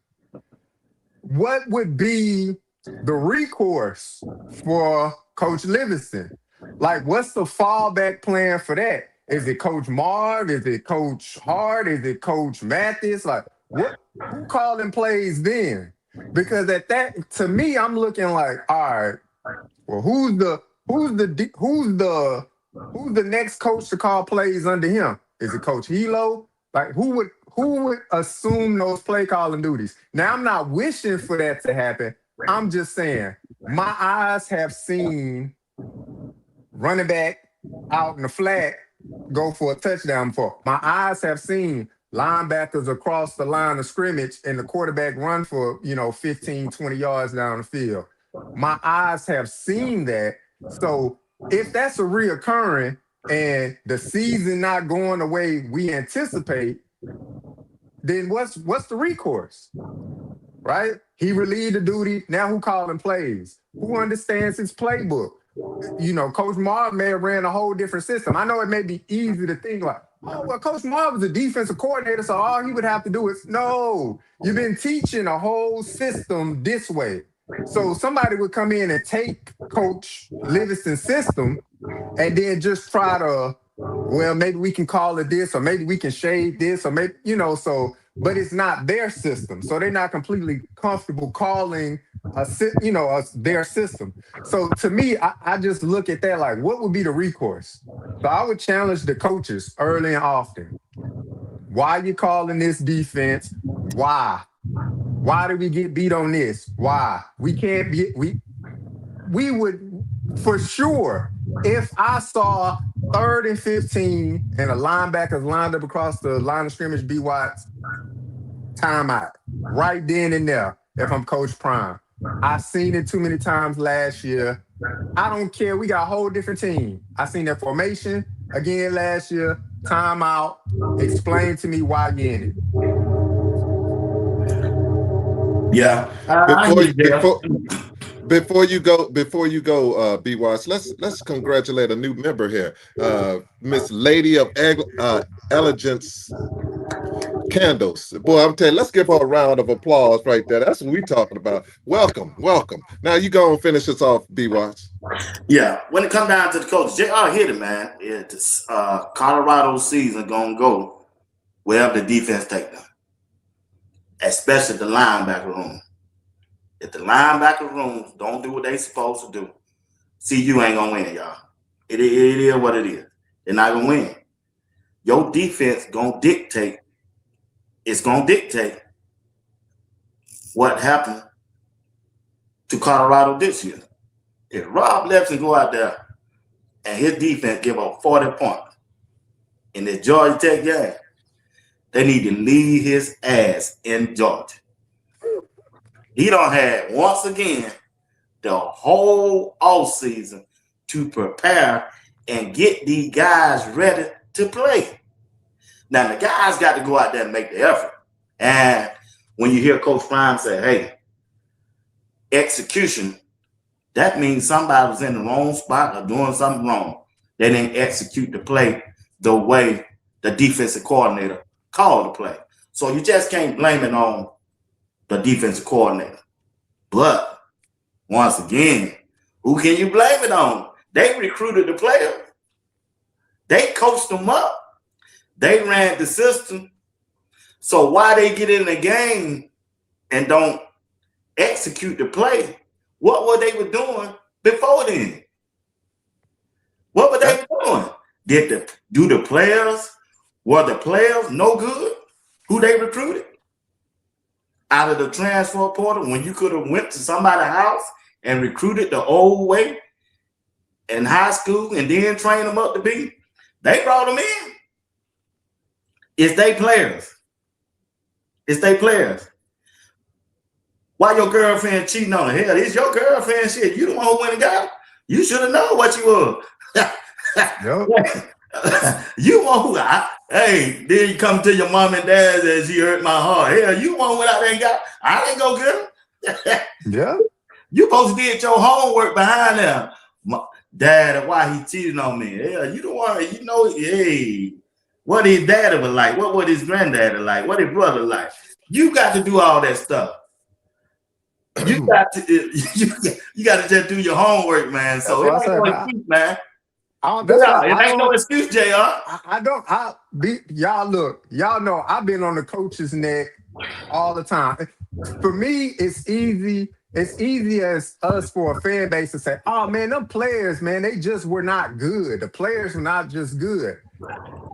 What would be the recourse for Coach Livingston? Like, what's the fallback plan for that? Is it Coach Marv? Is it Coach Hart? Is it Coach Mathis? Like, who calling plays then? Because at that, to me, I'm looking like, all right, well, who's the next coach to call plays under him? Is it Coach Hilo? Like, who would assume those play calling duties? Now, I'm not wishing for that to happen. I'm just saying, my eyes have seen running back out in the flat go for a touchdown before. My eyes have seen linebackers across the line of scrimmage and the quarterback run for, 15, 20 yards down the field. My eyes have seen that. So if that's a reoccurring and the season not going the way we anticipate, then what's the recourse? Right? He relieved the duty. Now who calling plays? Who understands his playbook? Coach Marv may have ran a whole different system. I know it may be easy to think like, oh, well, Coach Marv is a defensive coordinator, so all he would have to do is, no, you've been teaching a whole system this way. So somebody would come in and take Coach Livingston's system and then just try to, well, maybe we can call it this, or maybe we can shade this, or maybe, but it's not their system. So they're not completely comfortable calling their system. So to me, I just look at that like, what would be the recourse? So I would challenge the coaches early and often. Why are you calling this defense? Why? Why did we get beat on this? Why? We can't be, we would, for sure, if I saw 3rd and 15 and a linebacker's lined up across the line of scrimmage, BWatts, timeout, right then and there, if I'm Coach Prime. I've seen it too many times last year. I don't care. We got a whole different team. I seen that formation again last year. Timeout. Explain to me why you're in it. Yeah. Before you go, BWatts, let's congratulate a new member here, Miss Lady of Elegance Candles. Boy, I'm telling you, let's give her a round of applause right there. That's what we're talking about. Welcome. Now you go and finish us off, BWatts. Yeah, when it comes down to the coach, JR hit it, man. Yeah, this Colorado season gonna go wherever the defense take them, especially the linebacker room. If the linebacker rooms don't do what they supposed to do, CU ain't gonna win, y'all. It is what it is. they're not gonna win. Your defense gonna dictate. It's gonna dictate what happened to Colorado this year. If Rob Lefton go out there and his defense give up 40 points in the Georgia Tech game, they need to leave his ass in Georgia. He don't have, once again, the whole offseason to prepare and get these guys ready to play. Now, the guys got to go out there and make the effort. And when you hear Coach Prime say, hey, execution, that means somebody was in the wrong spot or doing something wrong. They didn't execute the play the way the defensive coordinator called the play. So you just can't blame it on the defensive coordinator. But once again, who can you blame it on? They recruited the players. They coached them up. They ran the system. So why they get in the game and don't execute the play? What were they were doing before then? What were they doing? Do the players, were the players no good who they recruited out of the transfer portal when you could have went to somebody's house and recruited the old way in high school and then train them up to be? They brought them in. It's they players. It's they players. Why your girlfriend cheating on her? Hell, it's your girlfriend shit. You the one who went and got her. You should have known what you were. You want who hey, then you come to your mom and dad and she hurt my heart. Hell, you want what I ain't got. I ain't go get her. Yeah. You supposed to did your homework behind them. Dad, why he cheating on me? Hell, you the one, you know, hey, what his daddy was like, what was his granddaddy like, what his brother like. You got to do all that stuff. You got to just do your homework, man. So it ain't no excuse, man. It ain't no excuse, JR. Y'all know I've been on the coach's neck all the time. For me, it's easy as us for a fan base to say, oh man, them players, man, they just were not good. The players were not just good.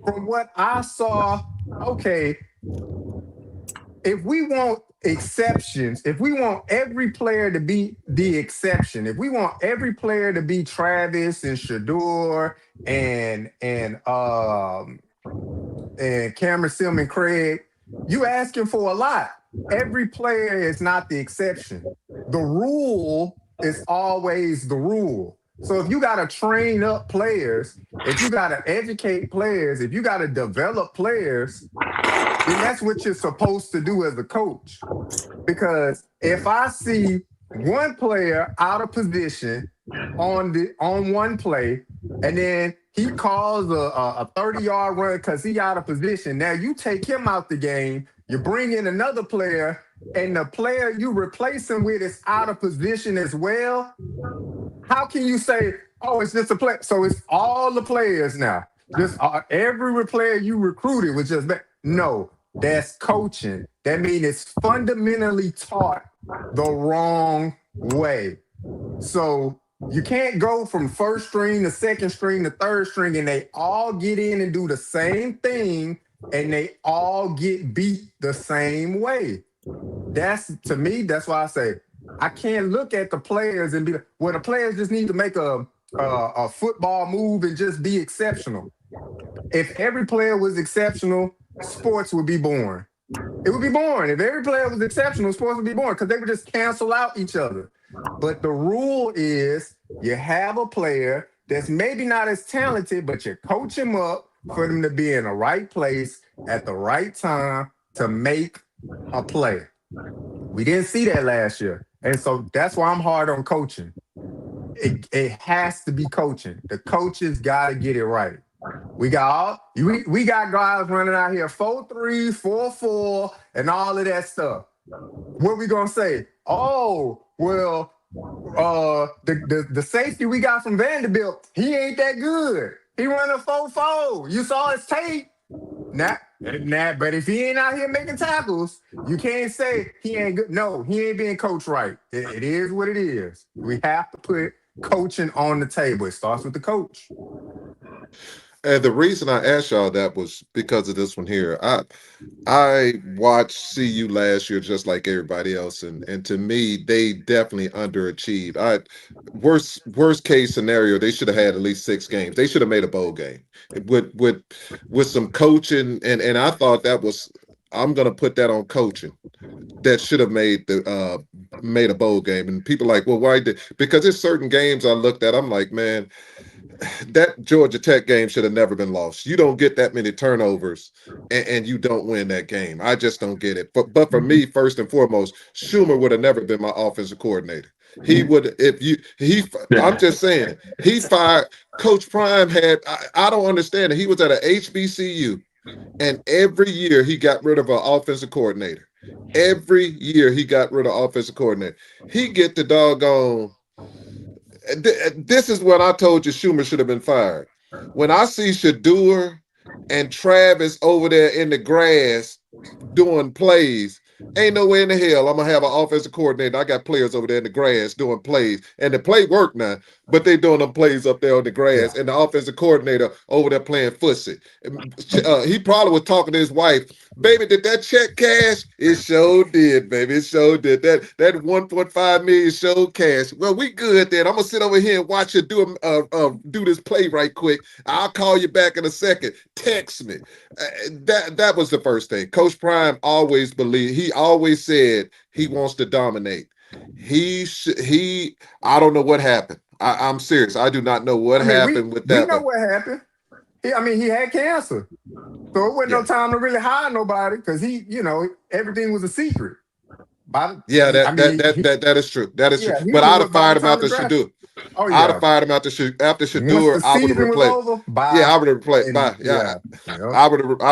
From what I saw, okay, if we want exceptions, if we want every player to be the exception, if we want every player to be Travis and Shador and Cameron Silman Craig, you asking for a lot. Every player is not the exception. The rule is always the rule. So if you got to train up players, if you got to educate players, if you got to develop players, then that's what you're supposed to do as a coach. Because if I see one player out of position on one play, and then he calls a 30-yard run because he out of position, now you take him out the game, you bring in another player, and the player you replace him with is out of position as well. How can you say, oh, it's just a play? So it's all the players now. Just every player you recruited was just bad. No, that's coaching. That means it's fundamentally taught the wrong way. So you can't go from first string to second string to third string and they all get in and do the same thing and they all get beat the same way. To me, that's why I say I can't look at the players and be like, well, the players just need to make a football move and just be exceptional. If every player was exceptional, sports would be boring. It would be boring. If every player was exceptional, sports would be boring because they would just cancel out each other. But the rule is you have a player that's maybe not as talented, but you coach him up for them to be in the right place at the right time to make a play. We didn't see that last year. And so that's why I'm hard on coaching. It has to be coaching. The coaches got to get it right. We got guys running out here 4-3, 4-4, and all of that stuff. What we gonna say? Oh, well, the safety we got from Vanderbilt, he ain't that good. He running a 4-4. You saw his tape. But if he ain't out here making tackles, you can't say he ain't good. No, he ain't being coached right. It is what it is. We have to put coaching on the table. It starts with the coach. And the reason I asked y'all that was because of this one here. I watched CU last year just like everybody else, and to me, they definitely underachieved. Worst case scenario, they should have had at least 6 games. They should have made a bowl game with some coaching, and I thought that was I'm gonna put that on coaching. That should have made a bowl game. And people like, well, why did because there's certain games I looked at, I'm like, man, that Georgia Tech game should have never been lost. You don't get that many turnovers and you don't win that game. I just don't get it. But for me, first and foremost, Schumer would have never been my offensive coordinator. He would if you he I'm just saying he fired Coach Prime I don't understand it. He was at a HBCU and every year he got rid of an offensive coordinator. Every year he got rid of offensive coordinator. He get the doggone this is what I told you Schumer should have been fired. When I see Shador and Travis over there in the grass doing plays, ain't no way in the hell I'm gonna have an offensive coordinator. I got players over there in the grass doing plays, and the play work now, but they doing them plays up there on the Yeah. grass, and the offensive coordinator over there playing footsie. He probably was talking to his wife. Baby, did that check cash? It sure did, baby. It sure did. That 1.5 million sure cash. Well, we good then. I'm gonna sit over here and watch you do this play right quick. I'll call you back in a second. Text me. That was the first thing. Coach Prime always believed. He always said he wants to dominate. I don't know what happened. I'm serious. I do not know what I mean, happened with we that know one. what happened. He had cancer, so it wasn't no Yeah. time to really hire nobody because everything was a secret. Yeah, I mean, that is true. That is true. yeah, he But was I'd have by the fired him time out the the draft. Shador. Oh I'd have yeah, fired him after once Shador. the I would have season was replaced. over, Yeah, I would have replaced. and Yeah, yeah, I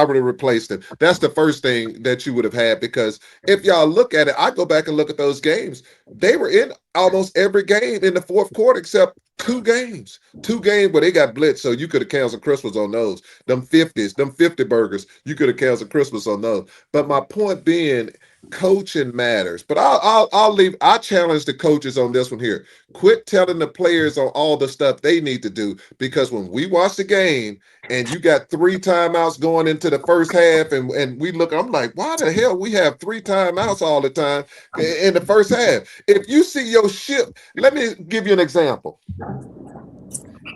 would have replaced him. That's the first thing that you would have had because if y'all look at it, I go back and look at those games. They were in almost every game in the fourth quarter except 2 games. 2 games where they got blitzed, so you could have canceled Christmas on those. Them 50s, them 50 burgers, you could have canceled Christmas on those. But my point being, coaching matters. But I'll leave. I challenge the coaches on this one here. Quit telling the players on all the stuff they need to do because when we watch the game and you got 3 timeouts going into the first half and we look, I'm like, why the hell we have 3 timeouts all the time in the first half? If you see your ship, let me give you an example.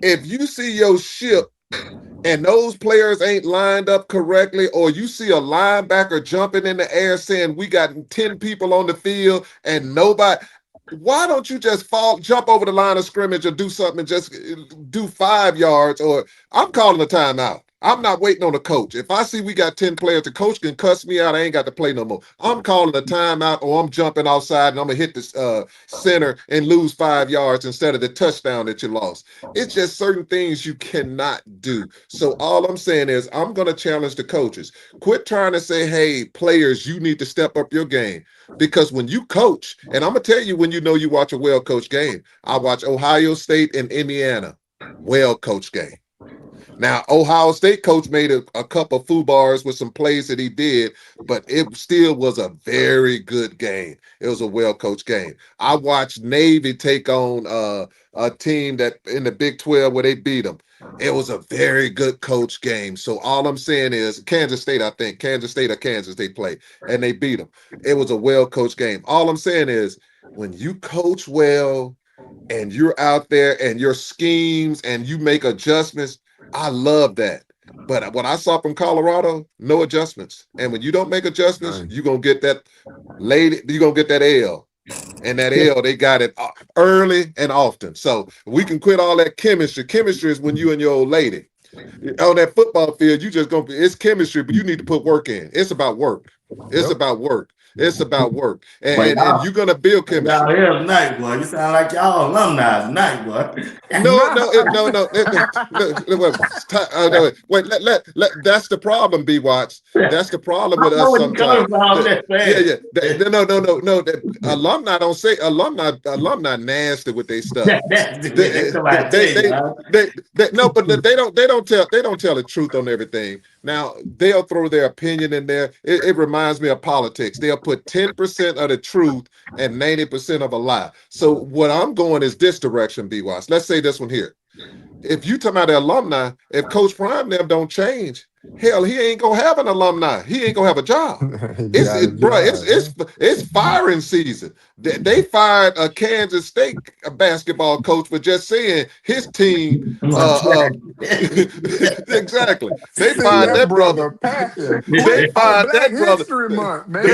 If you see your ship and those players ain't lined up correctly, or you see a linebacker jumping in the air saying we got 10 people on the field and nobody, why don't you just jump over the line of scrimmage or do something and just do 5 yards? Or I'm calling a timeout. I'm not waiting on the coach. If I see we got 10 players, the coach can cuss me out. I ain't got to play no more. I'm calling a timeout or I'm jumping outside and I'm going to hit the center and lose 5 yards instead of the touchdown that you lost. It's just certain things you cannot do. So all I'm saying is I'm going to challenge the coaches. Quit trying to say, hey, players, you need to step up your game. Because when you coach, and I'm going to tell you when you know you watch a well-coached game, I watch Ohio State and Indiana, well-coached game. Now, Ohio State coach made a couple of foo-bars with some plays that he did, but it still was a very good game. It was a well-coached game. I watched Navy take on a team that in the Big 12 where they beat them. It was a very good coach game. So all I'm saying is Kansas State, I think, Kansas State or Kansas, they played, and they beat them. It was a well-coached game. All I'm saying is when you coach well and you're out there and your schemes and you make adjustments, I love that. But what I saw from Colorado, no adjustments. And when you don't make adjustments, Done. you're going to get that lady, you're going to get that L. And that L, they got it early and often. So we can quit all that chemistry. Chemistry is when you and your old lady on that football field, you just going to be, it's chemistry, but you need to put work in. It's about work. It's Yep. about work. It's about work. But And you're going to build y'all chemistry. here tonight, boy. You sound like y'all alumni tonight, boy. No. Wait, that's the problem, BWatts. That's the problem with I know us what you're coming sometimes. from. That's Yeah. bad. No. Alumni don't say alumni nasty with their stuff. That's They, somebody they, tell you, they, huh? no, but they don't tell the truth on everything. Now they'll throw their opinion in there. It reminds me of politics. They'll put 10% of the truth and 90% of a lie. So what I'm going is this direction, BWatts. Let's say this one here. if you talking about the alumni, if Coach Prime them don't change, hell, he ain't gonna have an alumni. He ain't gonna have a job. He got a Bro, job, man. it's firing season. They fired a Kansas State basketball coach for just saying his team. Exactly. They Send fired that that brother. brother packing. They On fired Black that brother. History Month, man.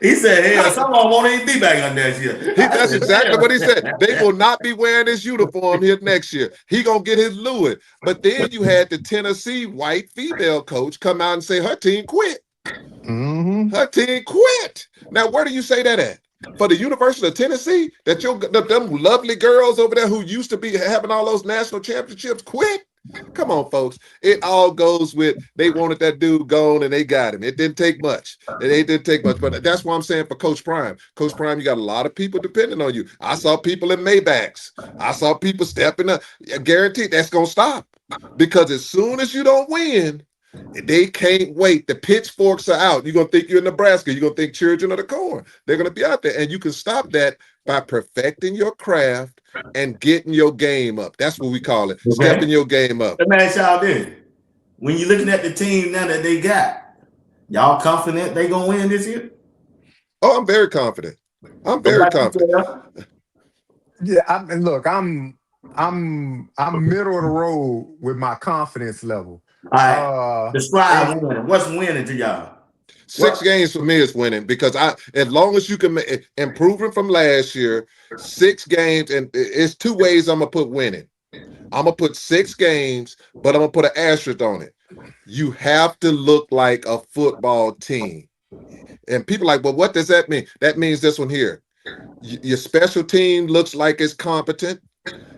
He said, hell, How, someone won't even be back on that year. that's exactly what he said. They will not be wearing his uniform here next year. He gonna get his Louis. But then you had the Tennessee white female coach come out and say her team quit. Mm-hmm. Her team quit. Now, where do you say that at? For the University of Tennessee, that them lovely girls over there who used to be having all those national championships quit? Come on, folks. It all goes with they wanted that dude gone and they got him. It didn't take much. It didn't take much. But that's what I'm saying for Coach Prime. Coach Prime, you got a lot of people depending on you. I saw people in Maybachs. I saw people stepping up. Guaranteed that's going to stop. Because as soon as you don't win, they can't wait. The pitchforks are out. You're going to think you're in Nebraska. You're going to think children of the corn. They're going to be out there. And you can stop that by perfecting your craft and getting your game up. That's what we call it. Okay. Stepping your game up. Let me ask y'all this. When you're looking at the team now that they got, y'all confident they going to win this year? Oh, I'm very confident. I'm very confident. Yeah, I'm middle of the road with my confidence level. All right. Describe winning. What's winning to y'all? 6 games for me is winning because as long as you can improving from last year, 6 games, and it's 2 ways I'm gonna put winning. I'm gonna put 6 games, but I'm gonna put an asterisk on it. You have to look like a football team. And people are like, well, what does that mean? That means this one here. Your special team looks like it's competent.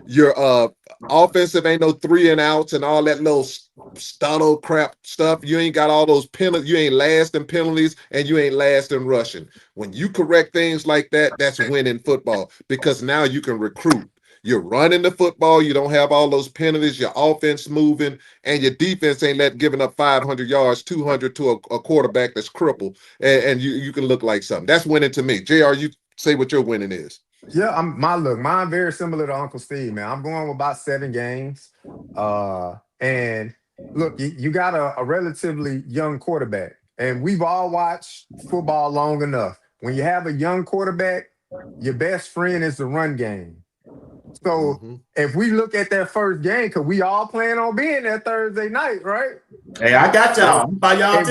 Your offensive ain't no 3 and outs and all that little stuttle crap stuff. You ain't got all those penalties. You ain't last in penalties and you ain't last in rushing. When you correct things like that, that's winning football because now you can recruit. You're running the football. You don't have all those penalties. Your offense moving and your defense ain't giving up 500 yards, 200 to a quarterback that's crippled. And you can look like something. That's winning to me. JR, you say what your winning is. Yeah, mine very similar to Uncle Steve, man. I'm going with about 7 games. And look, you got a relatively young quarterback, and we've all watched football long enough. When you have a young quarterback, your best friend is the run game. So if we look at that first game, because we all plan on being there Thursday night, right? Hey, I got y'all. By y'all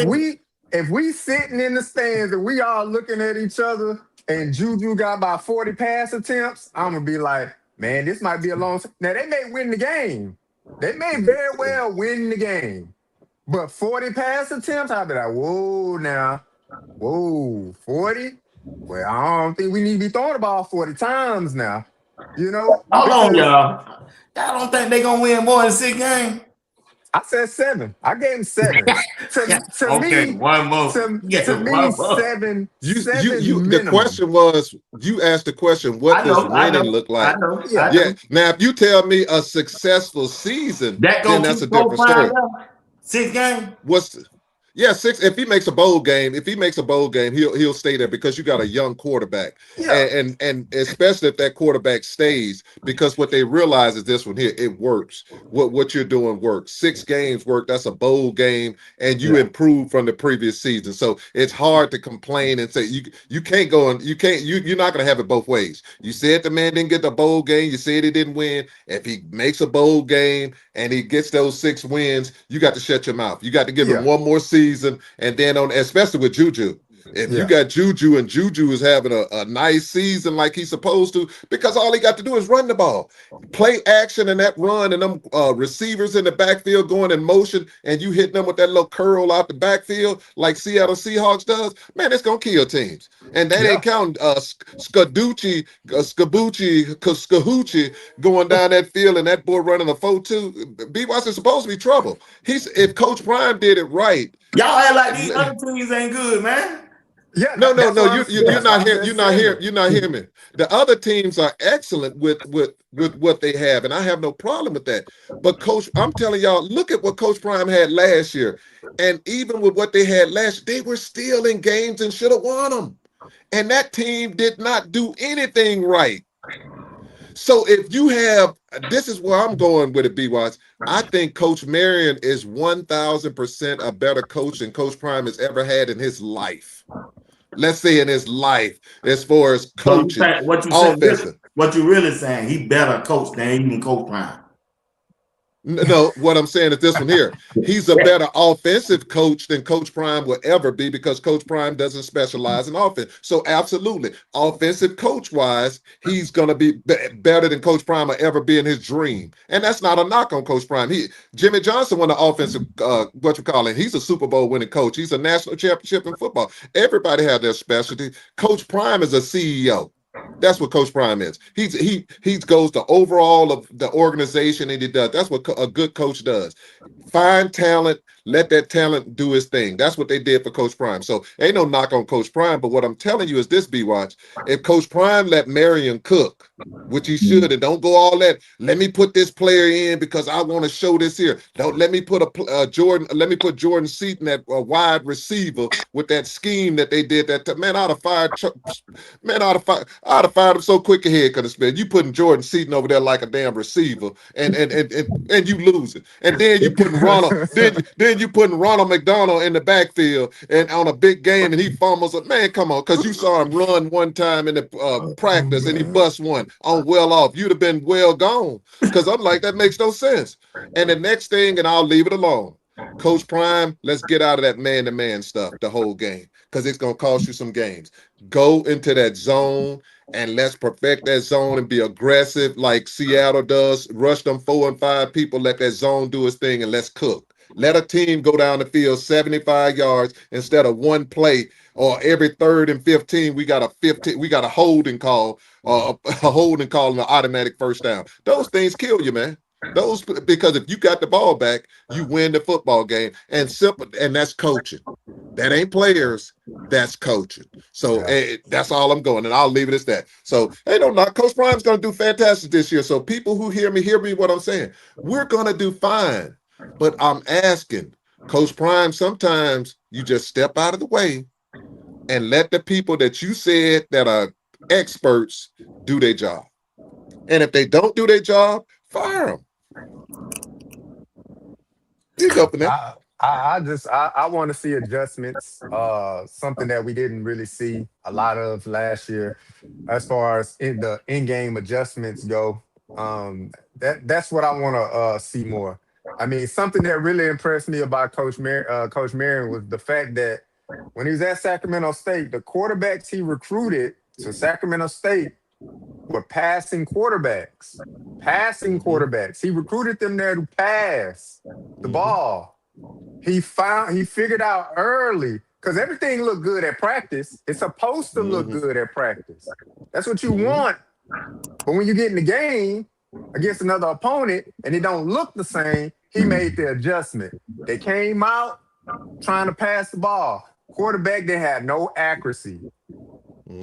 if we sitting in the stands and we all looking at each other and Juju got about 40 pass attempts, I'm going to be like, man, this might be a long... Now, they may win the game. They may very well win the game. But 40 pass attempts, I'll be like, whoa, now. Whoa, 40? Well, I don't think we need to be throwing the ball 40 times now. You know? Hold on, y'all. Y'all don't think they going to win more than 6 games? I said 7. I gave him 7. to okay, me, one more. To me, 7. The question was, you asked the question, what does winning look like? I know. Yeah. Now, if you tell me a successful season, then that's a different story. 6 games? 6. If he makes a bowl game, he'll stay there because you got a young quarterback, and especially if that quarterback stays, because what they realize is this one here, it works. What you're doing works. 6 games work. That's a bowl game, and you improve from the previous season. So it's hard to complain and say you can't go and you're not going to have it both ways. You said the man didn't get the bowl game. You said he didn't win. If he makes a bowl game and he gets those 6 wins, you got to shut your mouth. You got to give him one more season. And then especially with Juju, if you got Juju and Juju is having a nice season like he's supposed to, because all he got to do is run the ball, play action in that run, and them receivers in the backfield going in motion, and you hit them with that little curl out the backfield like Seattle Seahawks does, man, it's gonna kill teams. And that ain't counting Skahuchi going down that field and that boy running a 4.2. BWatts is supposed to be trouble. If Coach Prime did it right. Y'all act like these other teams ain't good, man. Yeah, no. You're not here. You're not here. You're not hearing me. The other teams are excellent with what they have, and I have no problem with that. But Coach, I'm telling y'all, look at what Coach Prime had last year, and even with what they had last year, they were still in games and should have won them. And that team did not do anything right. So if you have, this is where I'm going with it, B Watts. I think Coach Marion is 1,000% a better coach than Coach Prime has ever had in his life. Let's say in his life, as far as So you coaching, think offensive. what you really saying? He better coach than even Coach Prime. No, what I'm saying is this one here. He's a better offensive coach than Coach Prime will ever be because Coach Prime doesn't specialize in offense. So absolutely, offensive coach wise, he's gonna be better than Coach Prime will ever be in his dream. And that's not a knock on Coach Prime. Jimmy Johnson won the offensive what you call it. He's a Super Bowl winning coach. He's a national championship in football. Everybody has their specialty. Coach Prime is a CEO. That's what Coach Prime is. He goes to overall of the organization and he does. That's what a good coach does. Find talent, let that talent do his thing. That's what they did for Coach Prime. So ain't no knock on Coach Prime. But what I'm telling you is this, B Watch. If Coach Prime let Marion cook, which he should, and don't go all that. Let me put this player in because I want to show this here. Don't let me put Jordan. Let me put Jordan Seaton at a wide receiver with that scheme that they did. Man, I'd have fired. Man, I'd have fired him so quick ahead. Could have spent. You putting Jordan Seaton over there like a damn receiver, and you losing. And then you putting Ronald. Then you putting Ronald McDonald in the backfield and on a big game, and he fumbles. Man, come on, because you saw him run one time in the practice and he bust one on well off. You'd have been well gone. Because I'm like, that makes no sense. And the next thing, and I'll leave it alone. Coach Prime, let's get out of that man-to-man stuff the whole game because it's going to cost you some games. Go into that zone and let's perfect that zone and be aggressive like Seattle does. Rush them 4 and 5 people, let that zone do its thing, and let's cook. Let a team go down the field 75 yards instead of one play, or every 3rd and 15, we got a holding call, a holding call and an automatic first down. Those things kill you, man. Those, because if you got the ball back, you win the football game. And simple, and that's coaching. That ain't players, that's coaching. So that's all I'm going, and I'll leave it as that. So hey, don't knock. Coach Prime's going to do fantastic this year. So people who hear me what I'm saying. We're going to do fine. But I'm asking, Coach Prime, sometimes you just step out of the way and let the people that you said that are experts do their job. And if they don't do their job, fire them. You go for that. I want to see adjustments. Something that we didn't really see a lot of last year, as far as the in-game adjustments go. That's what I want to see more. I mean, something that really impressed me about Coach Marion was the fact that when he was at Sacramento State, the quarterbacks he recruited to Sacramento State were passing quarterbacks. Passing quarterbacks. He recruited them there to pass the ball. He figured out early, because everything looked good at practice. It's supposed to look good at practice. That's what you want. But when you get in the game against another opponent and it don't look the same, he made the adjustment. They came out trying to pass the ball. Quarterback, they had no accuracy.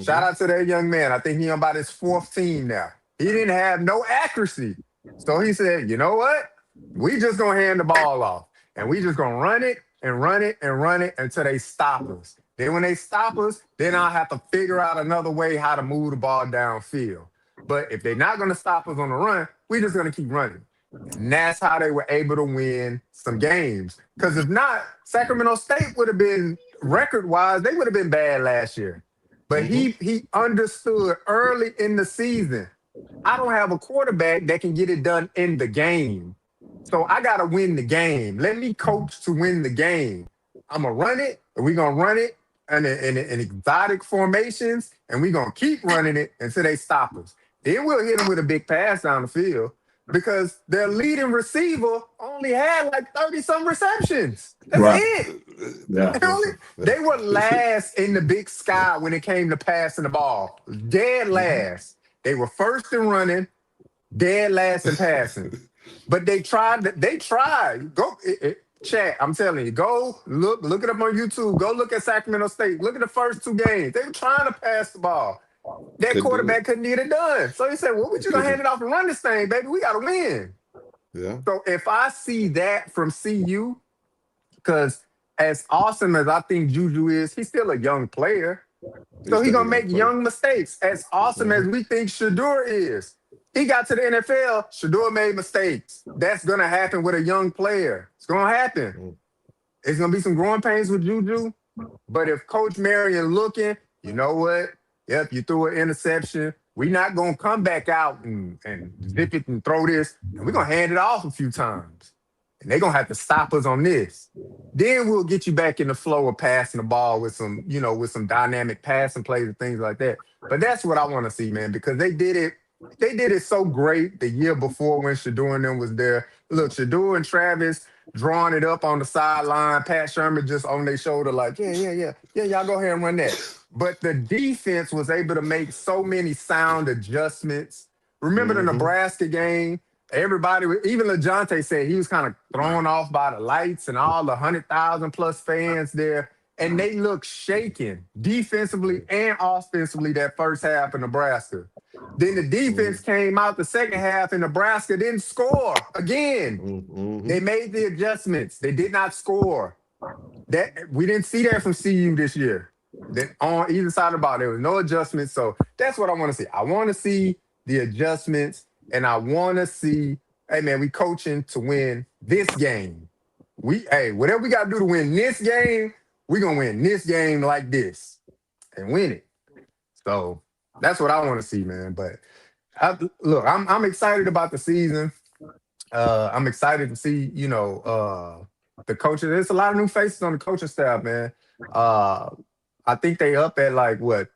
Shout out to that young man. I think he's on about his 4th team now. He didn't have no accuracy. So he said, you know what? We just going to hand the ball off. And we just going to run it and run it and run it until they stop us. Then when they stop us, then I'll have to figure out another way how to move the ball downfield. But if they're not going to stop us on the run, we're just going to keep running. And that's how they were able to win some games. Because if not, Sacramento State would have been, record-wise, they would have been bad last year. But he understood early in the season, I don't have a quarterback that can get it done in the game. So I got to win the game. Let me coach to win the game. I'm going to run it, and we're going to run it in exotic formations, and we're going to keep running it until they stop us. Then we'll hit them with a big pass down the field because their leading receiver only had like 30-some receptions. That's it. Yeah. They were last in the Big Sky when it came to passing the ball. Dead last. They were first in running, dead last in passing. But they tried. Go chat. I'm telling you. Go look it up on YouTube. Go look at Sacramento State. Look at the first 2 games. They were trying to pass the ball. That quarterback couldn't get it done. So he said, well, what you gonna hand it off and run this thing, baby? We gotta win. Yeah. So if I see that from CU, because as awesome as I think Juju is, he's still a young player. So he's gonna make young mistakes. As awesome as we think Shador is, He got to the NFL. Shador made mistakes. That's gonna happen with a young player. It's gonna happen. It's gonna be some growing pains with Juju. But if Coach Marion looking, you know what? Yep, you threw an interception. We're not gonna come back out and zip it and throw this, and we're gonna hand it off a few times. And they're gonna have to stop us on this. Then we'll get you back in the flow of passing the ball with some, with some dynamic passing plays and things like that. But that's what I want to see, man, because they did it so great the year before when Shador and them was there. Look, Shador and Travis drawing it up on the sideline, Pat Sherman just on their shoulder, like, yeah, y'all go ahead and run that. But the defense was able to make so many sound adjustments. Remember the Nebraska game? Everybody, even LeJohntay said he was kind of thrown off by the lights and all the 100,000 plus fans there. And they looked shaken defensively and offensively that first half in Nebraska. Then the defense came out the second half and Nebraska didn't score again. They made the adjustments. They did not score. We didn't see that from CU this year. On either side of the ball, there was no adjustments. So that's what I want to see. I want to see the adjustments, and I want to see, hey, man, we coaching to win this game. Whatever we got to do to win this game, we're going to win this game like this and win it. So that's what I want to see, man. But I'm excited about the season. I'm excited to see, the coaches. There's a lot of new faces on the coaching staff, man. I think they up at like what?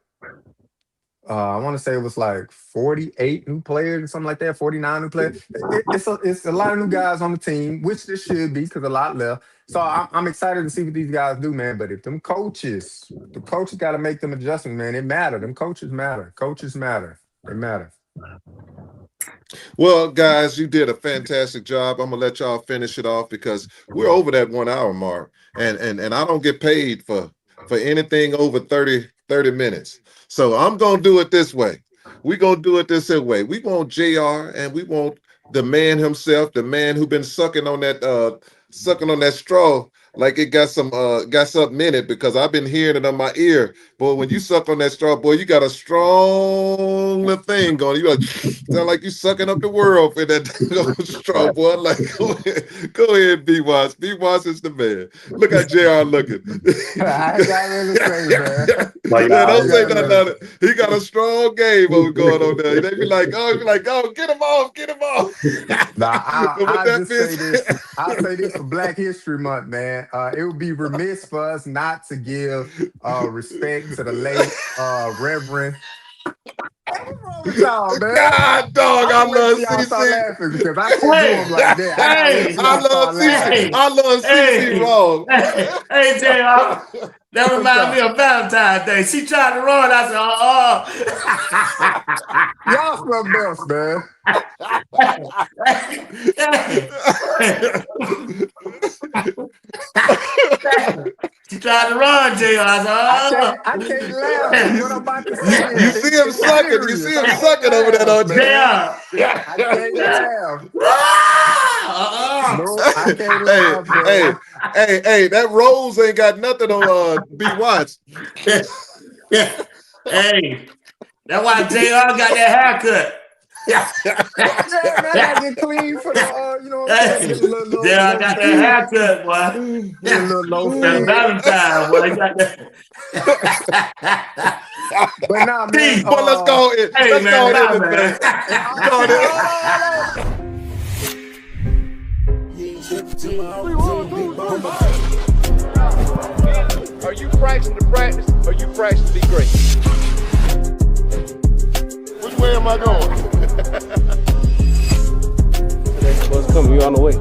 I want to say it was like 48 new players or something like that, 49 new players. It's a lot of new guys on the team, which there should be because a lot left. So I'm excited to see what these guys do, man. But if the coaches got to make them adjustments, man. It matter. Them coaches matter. Coaches matter. They matter. Well, guys, you did a fantastic job. I'm gonna let y'all finish it off because we're over that 1 hour mark, and I don't get paid for anything over 30 minutes. So I'm gonna do it this way. We're gonna do it this way. We want JR and we want the man himself, the man who been sucking on that straw like it got something in it, because I've been hearing it on my ear. Boy, when you suck on that straw, boy, you got a strong little thing going. You sound like you sucking up the world for that straw, boy. Like, go ahead, BWatts. BWatts is the man. Look at JR looking. I ain't got nothing to say, man. Yeah, don't say nothing. He got a strong game over going on there. They be like, oh, get him off. Nah, I'll say this for Black History Month, man. It would be remiss for us not to give respect to the late Reverend. What's wrong with y'all, man? God, dog, I love CC. Because I can't do him like that. I love CC wrong. Hey, Jay, that reminds me of Valentine's Day. She tried to run. I said, y'all something else, man. She tried to run, Jay. I can't laugh. What I'm about to say. You see him sucking. You see him sucking over there, don't you? Yeah. I can't laugh. No, I can't laugh. Hey, that Rose ain't got nothing on BWatts. Hey, that's why JR got that haircut. Yeah, man, I get clean for the, JR got that haircut, boy. That Valentine, boy. He got that. But nah, man. But let's go in. Hey, Are you practicing to practice or you practicing to be great? Which way am I going? Bus coming, you on the way.